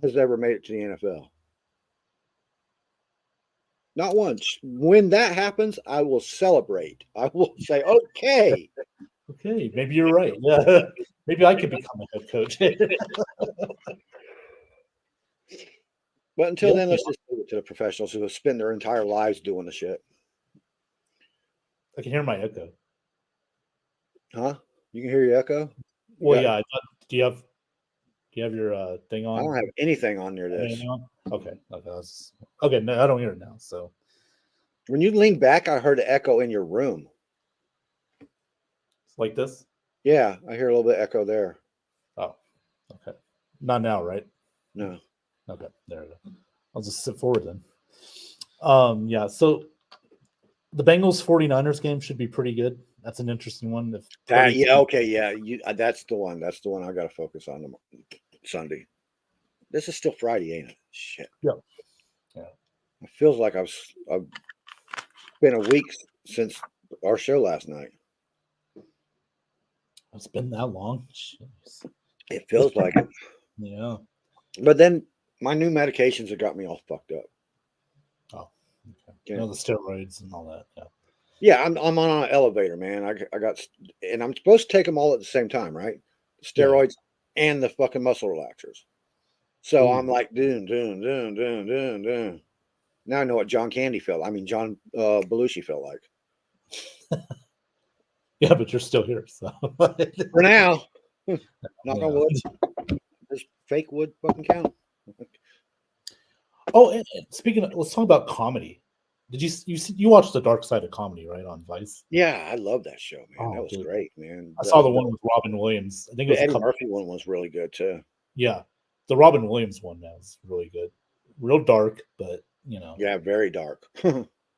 has ever made it to the NFL. Not once. When that happens, I will celebrate. I will say, okay. Okay, maybe you're right. Yeah, maybe I could become a head coach. But until Yeah. then, let's just leave it to the professionals who have spent their entire lives doing the shit. I can hear my echo. Huh? You can hear your echo? Well, got- yeah. Do you have your thing on? I don't have anything on near this. Anything on? Okay. Okay. No, I don't hear it now. So When you leaned back, I heard an echo in your room. like this. Yeah, I hear a little bit of echo there. Oh, okay. Not now, right? No. Okay, there we go. I'll just sit forward then. Yeah, so the Bengals 49ers game should be pretty good. That's an interesting one. If Okay, yeah. That's the one. That's the one I got to focus on Sunday. This is still Friday, ain't it? Shit. Yeah. It feels like I've been a week since our show last night. It's been that long. Jeez. It feels like it. Yeah. But then my new medications have got me all fucked up. Oh, okay. Yeah. You know, the steroids and all that. Yeah. Yeah, I'm on an elevator, man. I got, and I'm supposed to take them all at the same time, right? Steroids and the fucking muscle relaxers. So I'm like, doon. Now I know what John Belushi felt like. Yeah, but you're still here, so For now, knock on wood. Does fake wood fucking count? Oh, and speaking of, let's talk about comedy. Did you watched The Dark Side of Comedy, right, on Vice? Yeah, I love that show, man. Oh, that was dude. great, man. I saw the one with Robin Williams. I think it was the Eddie Murphy one was really good too. Yeah, the Robin Williams one now is really good. Real dark, but you know. Yeah, very dark.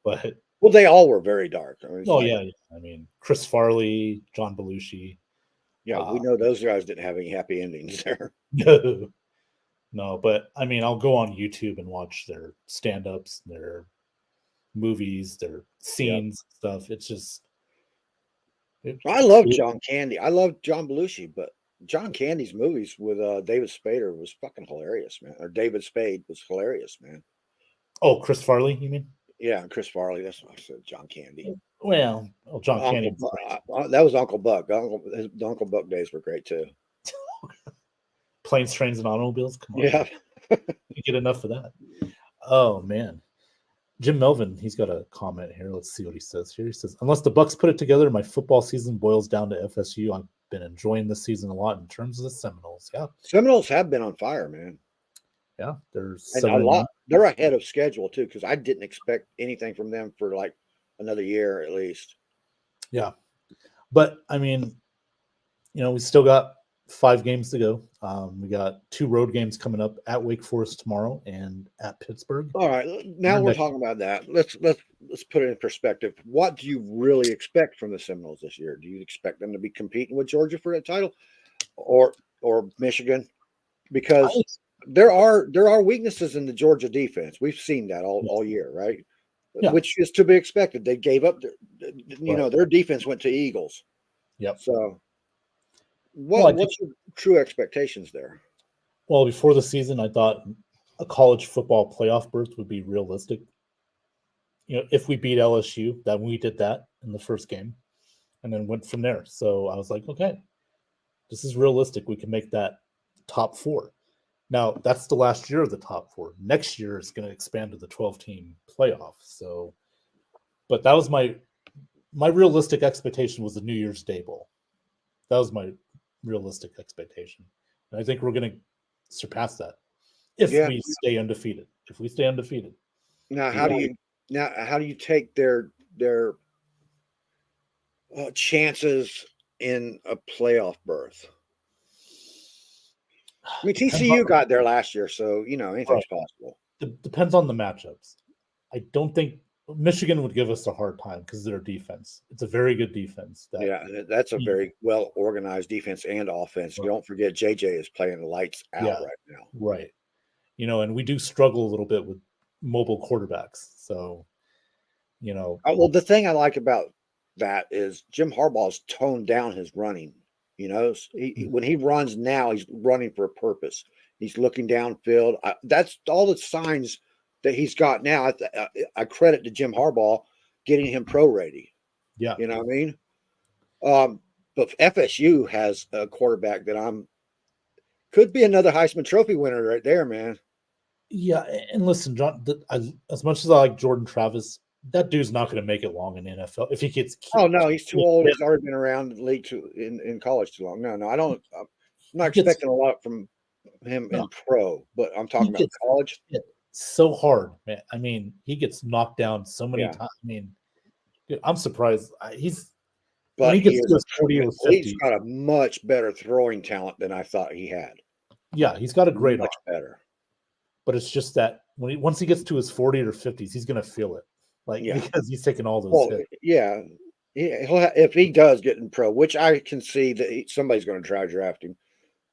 But well, they all were very dark. I mean, yeah. I mean, Chris Farley, John Belushi. Yeah, we know those guys didn't have any happy endings there. No, but I mean, I'll go on YouTube and watch their stand-ups, their movies, their scenes, stuff. It's just. I love John Candy. I love John Belushi, but John Candy's movies with David Spader was fucking hilarious, man. Or David Spade was hilarious, man. Oh, Chris Farley, you mean? Yeah, Chris Farley. That's what I said. John Candy. Well, John Candy. That was Uncle Buck. The Uncle Buck days were great too. Planes, Trains, and Automobiles. Come on. Yeah. You get enough of that. Oh man. Jim Melvin, he's got a comment here. Let's see what he says here. He says, unless the Bucks put it together, my football season boils down to FSU. I've been enjoying this season a lot in terms of the Seminoles. Yeah. Seminoles have been on fire, man. Yeah. There's a lot. They're ahead of schedule too, because I didn't expect anything from them for like another year at least. Yeah. But I mean, you know, we still got 5 games to go. We got 2 road games coming up at Wake Forest tomorrow and at Pittsburgh. All right, now we're talking about that. Let's put it in perspective. What do you really expect from the Seminoles this year? Do you expect them to be competing with Georgia for that title, or Michigan? Because there are weaknesses in the Georgia defense. We've seen that all year, right? Yeah. Which is to be expected. They gave up their defense went to Eagles. Yep. So what's your true expectations there? Well, before the season, I thought a college football playoff berth would be realistic. You know, if we beat LSU, then we did that in the first game and then went from there. So I was like, okay, this is realistic. We can make that top 4. Now, that's the last year of the top 4. Next year is going to expand to the 12-team playoff. So, but that was my realistic expectation was the New Year's Day Bowl. That was my realistic expectation. And I think we're going to surpass that if we stay undefeated. If we stay undefeated. Now, how do you take their chances in a playoff berth? I mean, TCU got there last year, so you know anything's possible. Depends on the matchups. I don't think Michigan would give us a hard time because of their defense. It's a very good defense. That Yeah, that's a you very well organized defense and offense. know, Don't forget JJ is playing the lights out yeah, right now. right. And we do struggle a little bit with mobile quarterbacks. So, you know, Well, the thing I like about that is Jim Harbaugh's toned down his running. When he runs now, he's running for a purpose. He's looking downfield. That's all the signs that he's got now. I credit to Jim Harbaugh getting him pro ready. yeah, You know what I mean? But FSU has a quarterback that could be another Heisman Trophy winner right there, man. yeah. And listen, John, as much as I like Jordan Travis, that dude's not going to make it long in the NFL if he gets. Oh no, he's too old. He's already been around the league in college too long. No, I don't. I'm not expecting a lot from him in pro, but I'm talking about college. So hard, man. I mean, he gets knocked down so many times. I mean, dude, I'm surprised. When he gets to 40 or 50, he's got a much better throwing talent than I thought he had. Yeah, he's got a great much better. But it's just that once he gets to his 40 or 50s, he's going to feel it, because he's taking all those hits. Yeah, if he does get in pro, which I can see that somebody's going to try to draft him.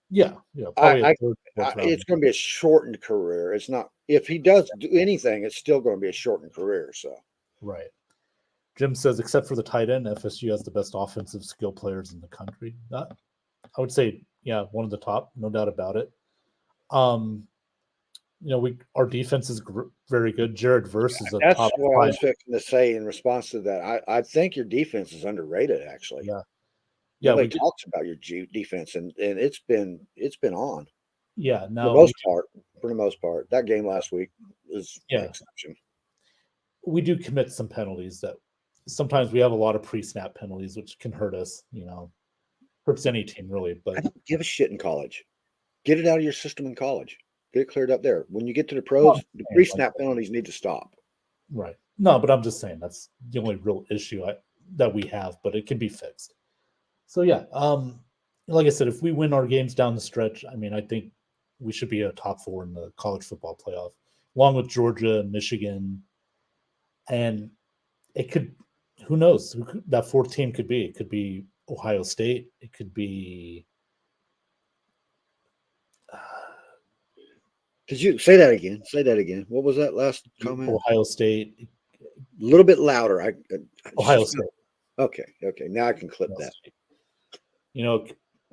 Yeah, it's going to be a shortened career. It's not if he does do anything, it's still going to be a shortened career. So right. Jim says, except for the tight end, FSU has the best offensive skill players in the country. I would say, one of the top, no doubt about it. Our defense is very good. Jared Verse is a that's top. What I was fixing to say in response to that. I think your defense is underrated, actually. Yeah, nobody talks about your defense, and it's been on. Yeah, for the most part, that game last week is an exception. We do commit some penalties that sometimes we have a lot of pre-snap penalties, which can hurt us. Hurts any team really. But I don't give a shit in college. Get it out of your system in college. Get it cleared up there. When you get to the pros, the pre-snap penalties need to stop. Right. No, but I'm just saying that's the only real issue that we have, but it can be fixed. So like I said, if we win our games down the stretch, I mean, I think we should be a top 4 in the college football playoff, along with Georgia and Michigan. And it could, who knows, that 4th team could be. It could be Ohio State. It could be. Did you say that again? Say that again. What was that last comment? Ohio State. A little bit louder. Ohio State. Okay. Now I can clip that.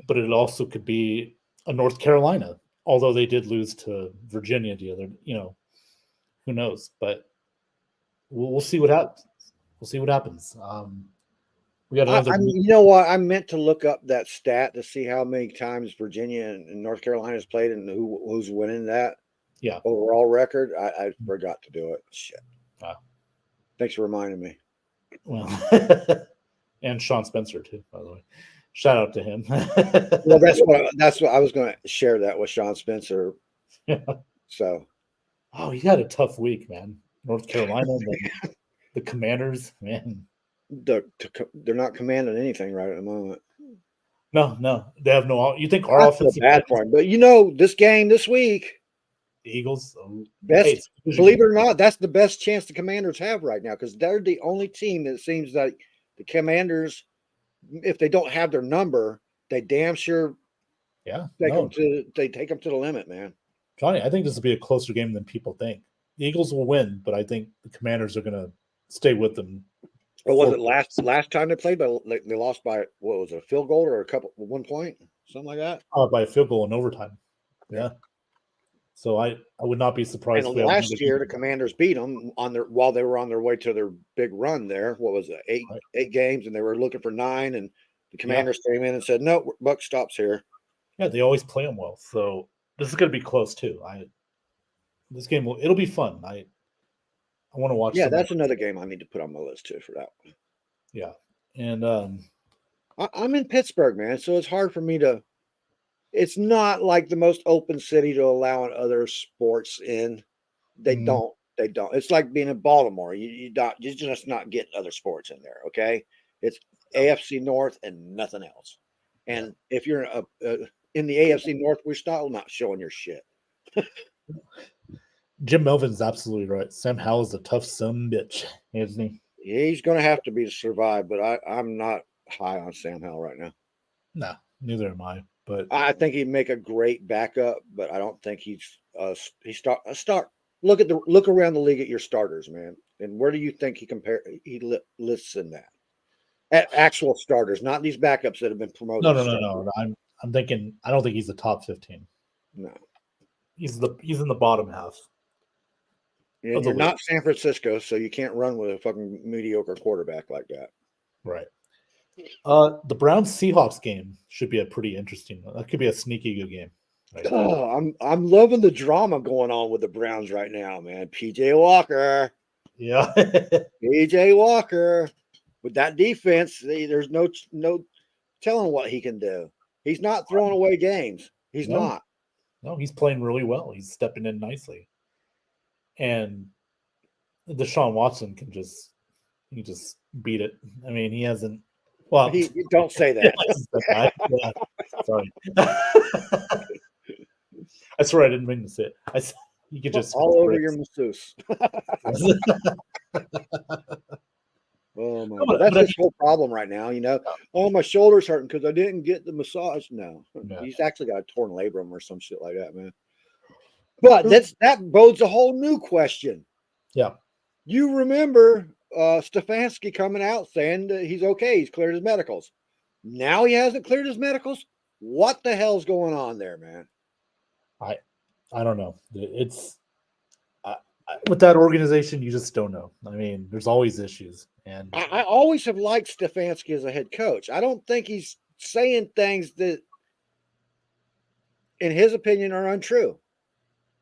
But it also could be a North Carolina, although they did lose to Virginia the other. Who knows? But we'll see what happens. We'll see what happens. We got another. You know what? I meant to look up that stat to see how many times Virginia and North Carolina has played and who's winning that. Yeah. Overall record. I forgot to do it. Shit. Wow. Thanks for reminding me. Well, and Sean Spencer too, by the way. Shout out to him. Well, that's what I was going to share that with Sean Spencer. Yeah. So. Oh, he had a tough week, man. North Carolina, the Commanders, man. They're not commanding anything right at the moment. No, they have no. You think our offense? Bad for him, but this game this week, the Eagles, believe it or not, that's the best chance the Commanders have right now because they're the only team that seems like the Commanders, if they don't have their number, they damn sure, take them to the limit, man. Johnny, I think this will be a closer game than people think. The Eagles will win, but I think the Commanders are going to stay with them. Or was it last time they played? They lost by what was it, a field goal or 1 point, something like that? By a field goal in overtime. Yeah. So I would not be surprised. And last year, the Commanders beat them while they were on their way to their big run. There, what was it, 8 games, and they were looking for 9, and the Commanders came in and said, "No, buck stops here." Yeah, they always play them well. So this is going to be close too. This game it'll be fun. I want to watch. Yeah, that's another game I need to put on my list too for that one. Yeah, and I'm in Pittsburgh, man, so it's hard for me to. It's not like the most open city to allow other sports in. They don't. It's like being in Baltimore. You're just not getting other sports in there. Okay, it's AFC North and nothing else. And if you're in the AFC North, we're still not showing your shit. Jim Melvin's absolutely right. Sam Howell is a tough son bitch, isn't he? He's going to have to be to survive, but I'm not high on Sam Howell right now. No, neither am I. But I think he'd make a great backup, but I don't think he's a start. Look around the league at your starters, man, and where do you think he lists in that? At actual starters, not these backups that have been promoted. no. I'm thinking. I don't think he's the top 15. No, He's in the bottom half. and you're not San Francisco, so you can't run with a fucking mediocre quarterback like that. Right. The Browns Seahawks game should be a pretty interesting one. That could be a sneaky good game. Right? Oh, I'm loving the drama going on with the Browns right now, man. PJ Walker. Yeah. PJ Walker. With that defense, there's no telling what he can do. He's not throwing away games. He's not. No, he's playing really well. He's stepping in nicely. And Deshaun Watson can just beat it. I mean, he hasn't. Well, don't say that. Yeah, sorry. I swear I didn't mean to say it. You could just all over your masseuse. Oh my God. That's his whole problem right now, you know. Oh, my shoulder's hurting because I didn't get the massage. No. Yeah. He's actually got a torn labrum or some shit like that, man. But that bodes a whole new question. Yeah. You remember Stefanski coming out saying that he's okay, he's cleared his medicals. Now he hasn't cleared his medicals? What the hell's going on there, man? I don't know. It's with that organization, you just don't know. I mean, there's always issues. And I always have liked Stefanski as a head coach. I don't think he's saying things that, in his opinion, are untrue.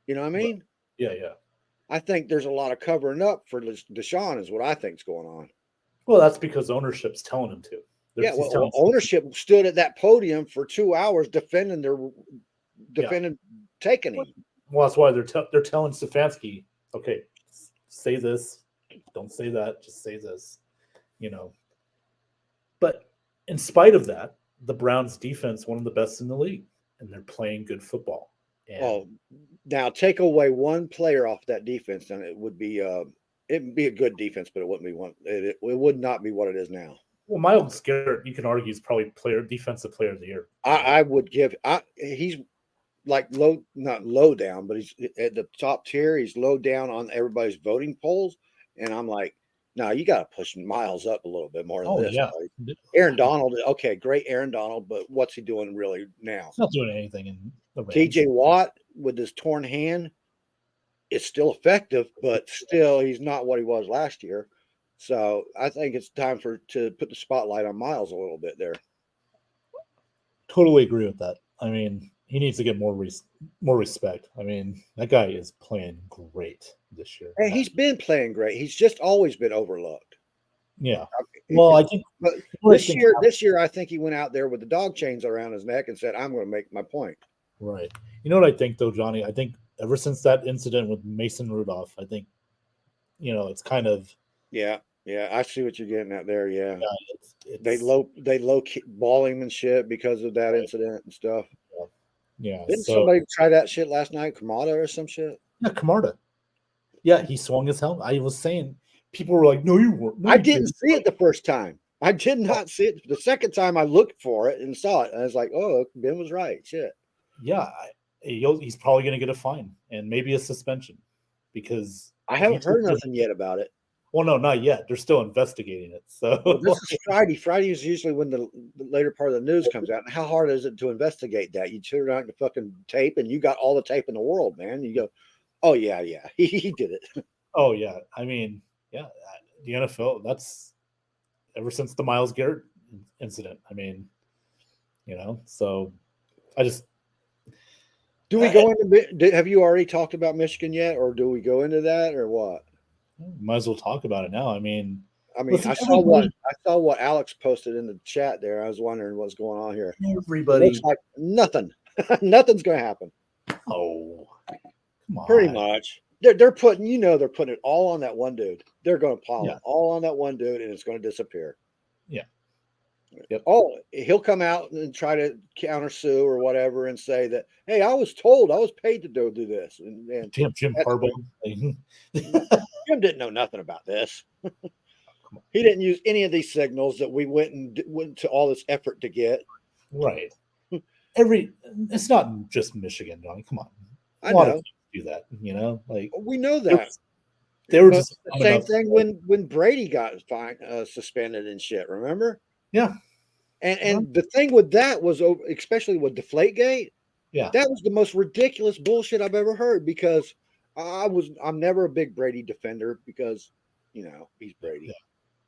You know what I mean? Yeah. I think there's a lot of covering up for Deshaun is what I think's going on. Well, that's because ownership's telling him to. Ownership stood at that podium for 2 hours defending taking him. Well, that's why they're telling Stefanski, okay, say this, don't say that, just say this, you know. But in spite of that, the Browns defense, one of the best in the league, and they're playing good football. And now take away one player off that defense, and it would be a good defense, but it wouldn't be one. It would not be what it is now. Well, Myles Garrett, you can argue, is probably defensive player of the year. I would give. He's like not low down, but he's at the top tier. He's low down on everybody's voting polls, and I'm like, no, you got to push Myles up a little bit more than this. Yeah. Like, Aaron Donald, okay, great Aaron Donald, but what's he doing really now? He's not doing anything in the range. TJ Watt with his torn hand is still effective, but still he's not what he was last year. So I think it's time to put the spotlight on Myles a little bit there. Totally agree with that. I mean, he needs to get more respect. I mean, that guy is playing great this year. And he's been playing great. He's just always been overlooked. Yeah. Well, I think this year I think he went out there with the dog chains around his neck and said, "I'm going to make my point." Right. You know what I think though, Johnny? I think ever since that incident with Mason Rudolph, I think, it's kind of. Yeah, I see what you're getting at there. Yeah, it's, they low ball him and shit because of that incident and stuff. Yeah. Didn't somebody try that shit last night? Kamada or some shit? Yeah, Kamada. Yeah, he swung his helmet. I was saying, people were like, "No, you weren't." No, I didn't see it the first time. I did not see it. The second time I looked for it and saw it, and I was like, "Oh, Ben was right." Shit. Yeah, he's probably going to get a fine and maybe a suspension because I haven't heard nothing yet about it. Well, no, not yet. They're still investigating it. So this is Friday. Friday is usually when the later part of the news comes out. And how hard is it to investigate that? You turn out the fucking tape, and you got all the tape in the world, man. You go, "Oh yeah, he did it." Oh yeah, I mean, yeah, the NFL. That's ever since the Myles Garrett incident. I mean, so I just. Do we go into? Have you already talked about Michigan yet, or do we go into that, or what? Might as well talk about it now. I mean, listen, I saw what Alex posted in the chat there. I was wondering what's going on here. Everybody, it looks like nothing. Nothing's going to happen. Oh, come on. Pretty much. They're putting it all on that one dude. They're going to pile it all on that one dude, and it's going to disappear. Yeah. Yep. Oh, he'll come out and try to counter sue or whatever and say that, hey, I was told, I was paid to do this. And Damn Jim that's Harbaugh. Jim didn't know nothing about this. He didn't use any of these signals that we went to all this effort to get. Right. It's not just Michigan, Johnny. Come on. I A lot know. of teams do that, you know? Like We know that. they were But just the same thing when Brady got suspended and shit. Remember? Yeah. And the thing with that was, especially with Deflategate, Yeah. that was the most ridiculous bullshit I've ever heard. Because I'm never a big Brady defender because, you know, he's Brady. Yeah.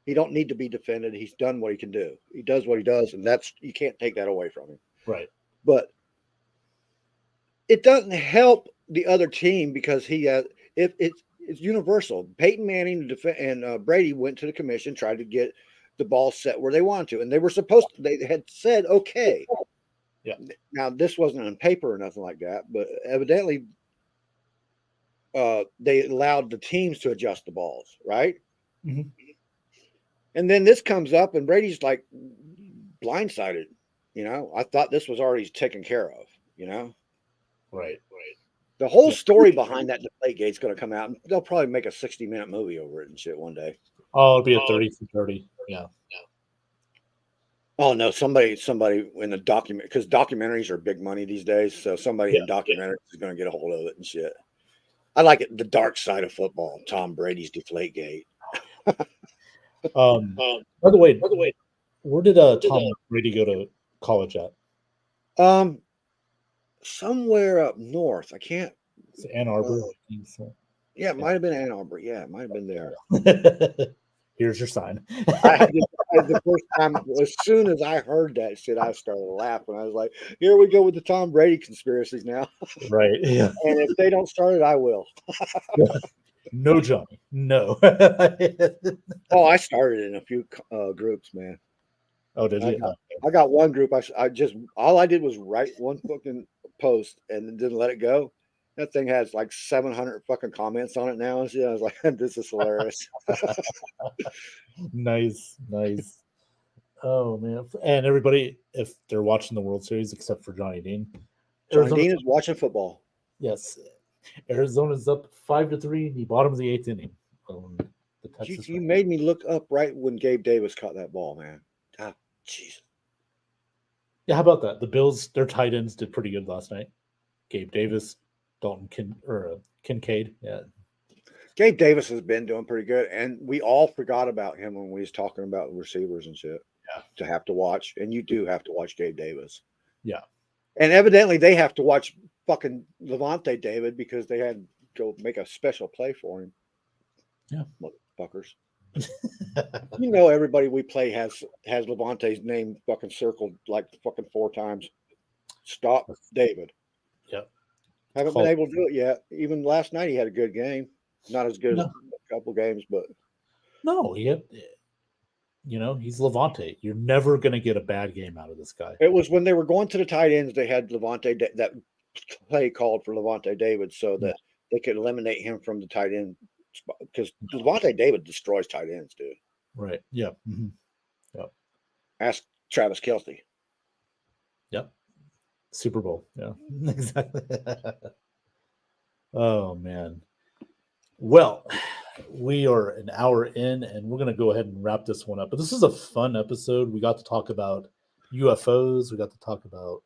He don't need to be defended. He's done what he can do. He does what he does, and that's you can't take that away from him. Right. But it doesn't help the other team because it's universal. Peyton Manning and Brady went to the commission, tried to get the ball set where they wanted to, and they were supposed to. They had said okay. Yeah. Now this wasn't on paper or nothing like that, but evidently, they allowed the teams to adjust the balls, right? Mm-hmm. And then this comes up, and Brady's like blindsided. You know, I thought this was already taken care of. You know, Right. the whole story behind that Deflategate's going to come out, and they'll probably make a 60-minute movie over it and shit one day. Oh, it'll be a 30 for 30. Yeah. Oh no, somebody in the document, because documentaries are big money these days. So somebody in documentaries is going to get a hold of it and shit. I like it. The dark side of football. Tom Brady's Deflategate. By the way, where did Tom Brady go to college at? Somewhere up north. I can't. It's Ann Arbor. I think so. Yeah, it might have been Ann Arbor. Yeah, it might have been there. Here's your sign. The first time, as soon as I heard that shit, I started laughing. I was like, "Here we go with the Tom Brady conspiracies now." Right. Yeah. And if they don't start it, I will. No, Johnny. No. Oh, I started in a few groups, man. Oh, did you? I got one group. I just all I did was write one fucking post and then didn't let it go. That thing has like 700 fucking comments on it now. And shit. I was like, this is hilarious. Nice. Oh man! And everybody, if they're watching the World Series, except for Johnny Dean, Johnny Dean is watching football. Yes, Arizona's up 5-3 in the bottom of the 8th inning. You made me look up right when Gabe Davis caught that ball, man. Ah, jeez. Yeah, how about that? The Bills, their tight ends did pretty good last night. Gabe Davis, Kincaid. Yeah. Gabe Davis has been doing pretty good, and we all forgot about him when we was talking about receivers and shit. Yeah. To have to watch, and you do have to watch Gabe Davis. Yeah. And evidently they have to watch fucking Levante David because they had to go make a special play for him. Yeah. Motherfuckers. You know, everybody we play has Levante's name fucking circled like fucking 4 times. Stop David. Yep. Haven't been able to do it yet. Even last night he had a good game. Not as good as a couple games, but no, you know, he's Levante. You're never going to get a bad game out of this guy. It was when they were going to the tight ends, they had Levante, that play called for Levante David so that they could eliminate him from the tight end spot. Because Levante David destroys tight ends, dude. Right. Yeah. Mm-hmm. Yep. Ask Travis Kelce. Yep. Super Bowl. Yeah. Exactly. Oh, man. Well, we are an hour in, and we're going to go ahead and wrap this one up. But this is a fun episode. We got to talk about UFOs. We got to talk about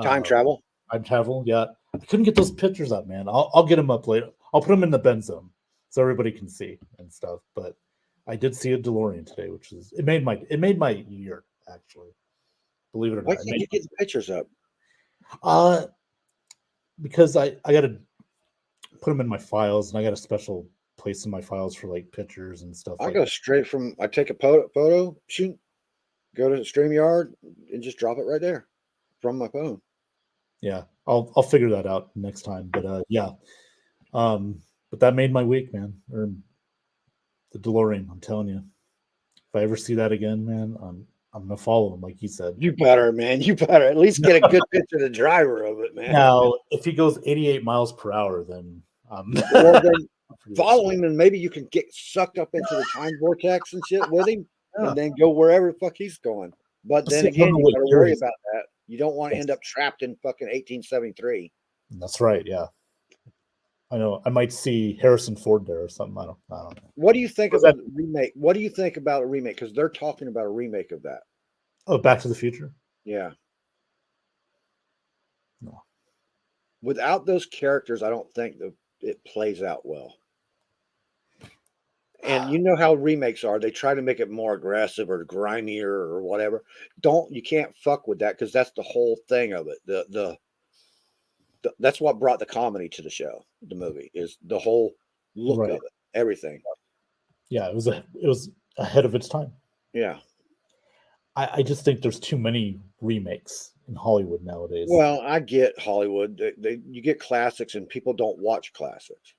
time travel. Time travel, yeah. I couldn't get those pictures up, man. I'll get them up later. I'll put them in the Ben Zone so everybody can see and stuff. But I did see a DeLorean today, which is it made my year, actually. Believe it or not. Why can't you get the pictures up? Because I got to put them in my files, and I got a special place in my files for like pictures and stuff. I go straight from. I take a photo, shoot, go to StreamYard, and just drop it right there from my phone. Yeah, I'll figure that out next time. But yeah, but that made my week, man. Or the DeLorean, I'm telling you. If I ever see that again, man, I'm gonna follow him, like you said. You better, man. You better at least get a good picture of the driver of it, man. Now, if he goes 88 miles per hour, then well, then follow him, and maybe you can get sucked up into the time vortex and shit with him. Yeah. and then go wherever the fuck he's going. But Let's then see, I don't again, know you what got to year worry he's- about that. You don't want to Yes. end up trapped in fucking 1873. That's right. Yeah. I know. I might see Harrison Ford there or something. I don't know. What do you think Was about the remake? What do you think about a remake? Because they're talking about a remake of that. Oh, Back to the Future. Yeah. No. Without those characters, I don't think that it plays out well. And you know how remakes are. They try to make it more aggressive or grimier or whatever. You can't fuck with that because that's the whole thing of it. That's what brought the comedy to the show, the movie, is the whole look Right. of it, everything. Yeah, it was ahead of its time. Yeah. I just think there's too many remakes in Hollywood nowadays. Well, I get Hollywood. You get classics and people don't watch classics.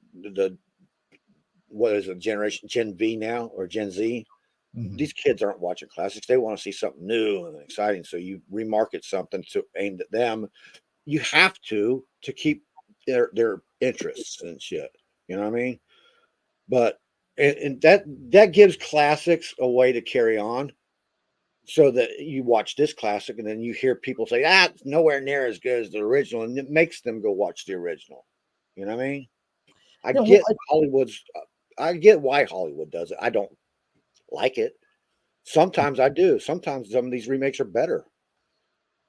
What is it, Gen V now or Gen Z? Mhm. These kids aren't watching classics. They want to see something new and exciting. So you remarket something to aimed at them. You have to keep their interests and shit. You know what I mean? But and that gives classics a way to carry on, so that you watch this classic and then you hear people say, it's nowhere near as good as the original, and it makes them go watch the original. You know what I mean? I Yeah, well, get Hollywood's. I get why Hollywood does it. I don't like it. Sometimes I do. Sometimes some of these remakes are better.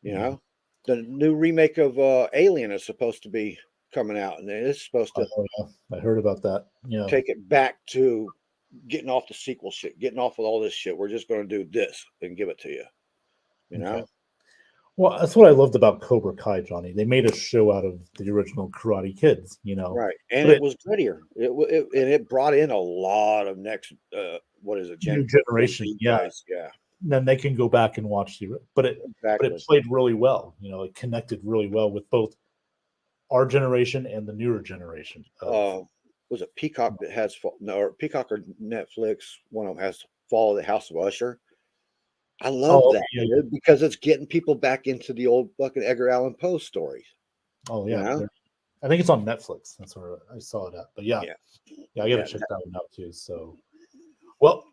You know, the new remake of Alien is supposed to be coming out, and it's supposed to I heard about that. Yeah. take it back to getting off the sequel shit, getting off with all this shit. We're just going to do this and give it to you. You know? Okay. Well, that's what I loved about Cobra Kai, Johnny. They made a show out of the original Karate Kids, Right. And But it was grittier. And it brought in a lot of next, what is it? new Gen generation. Z Yeah. guys. Yeah, Then they can go back and watch but it exactly. played really well. It connected really well with both our generation and the newer generation. Was it Peacock that has, or Peacock or Netflix? One of them has Fall of the House of Usher. I love that, yeah. dude, because it's getting people back into the old fucking Edgar Allan Poe stories. Oh You yeah. know? I think it's on Netflix. That's where I saw it at. But yeah, Yeah. I got to check that one out too. So, well,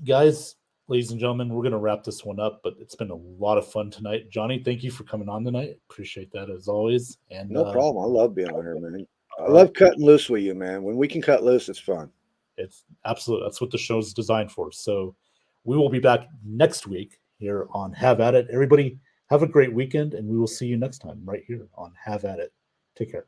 guys, ladies and gentlemen, we're going to wrap this one up. But it's been a lot of fun tonight. Johnny, thank you for coming on tonight. Appreciate that as always. And No problem. I love being on here, man. I all love right. cutting loose with you, man. When we can cut loose, it's fun. It's absolute. That's what the show's designed for. So we will be back next week here on Have at It. Everybody have a great weekend, and we will see you next time right here on Have at It. Take care.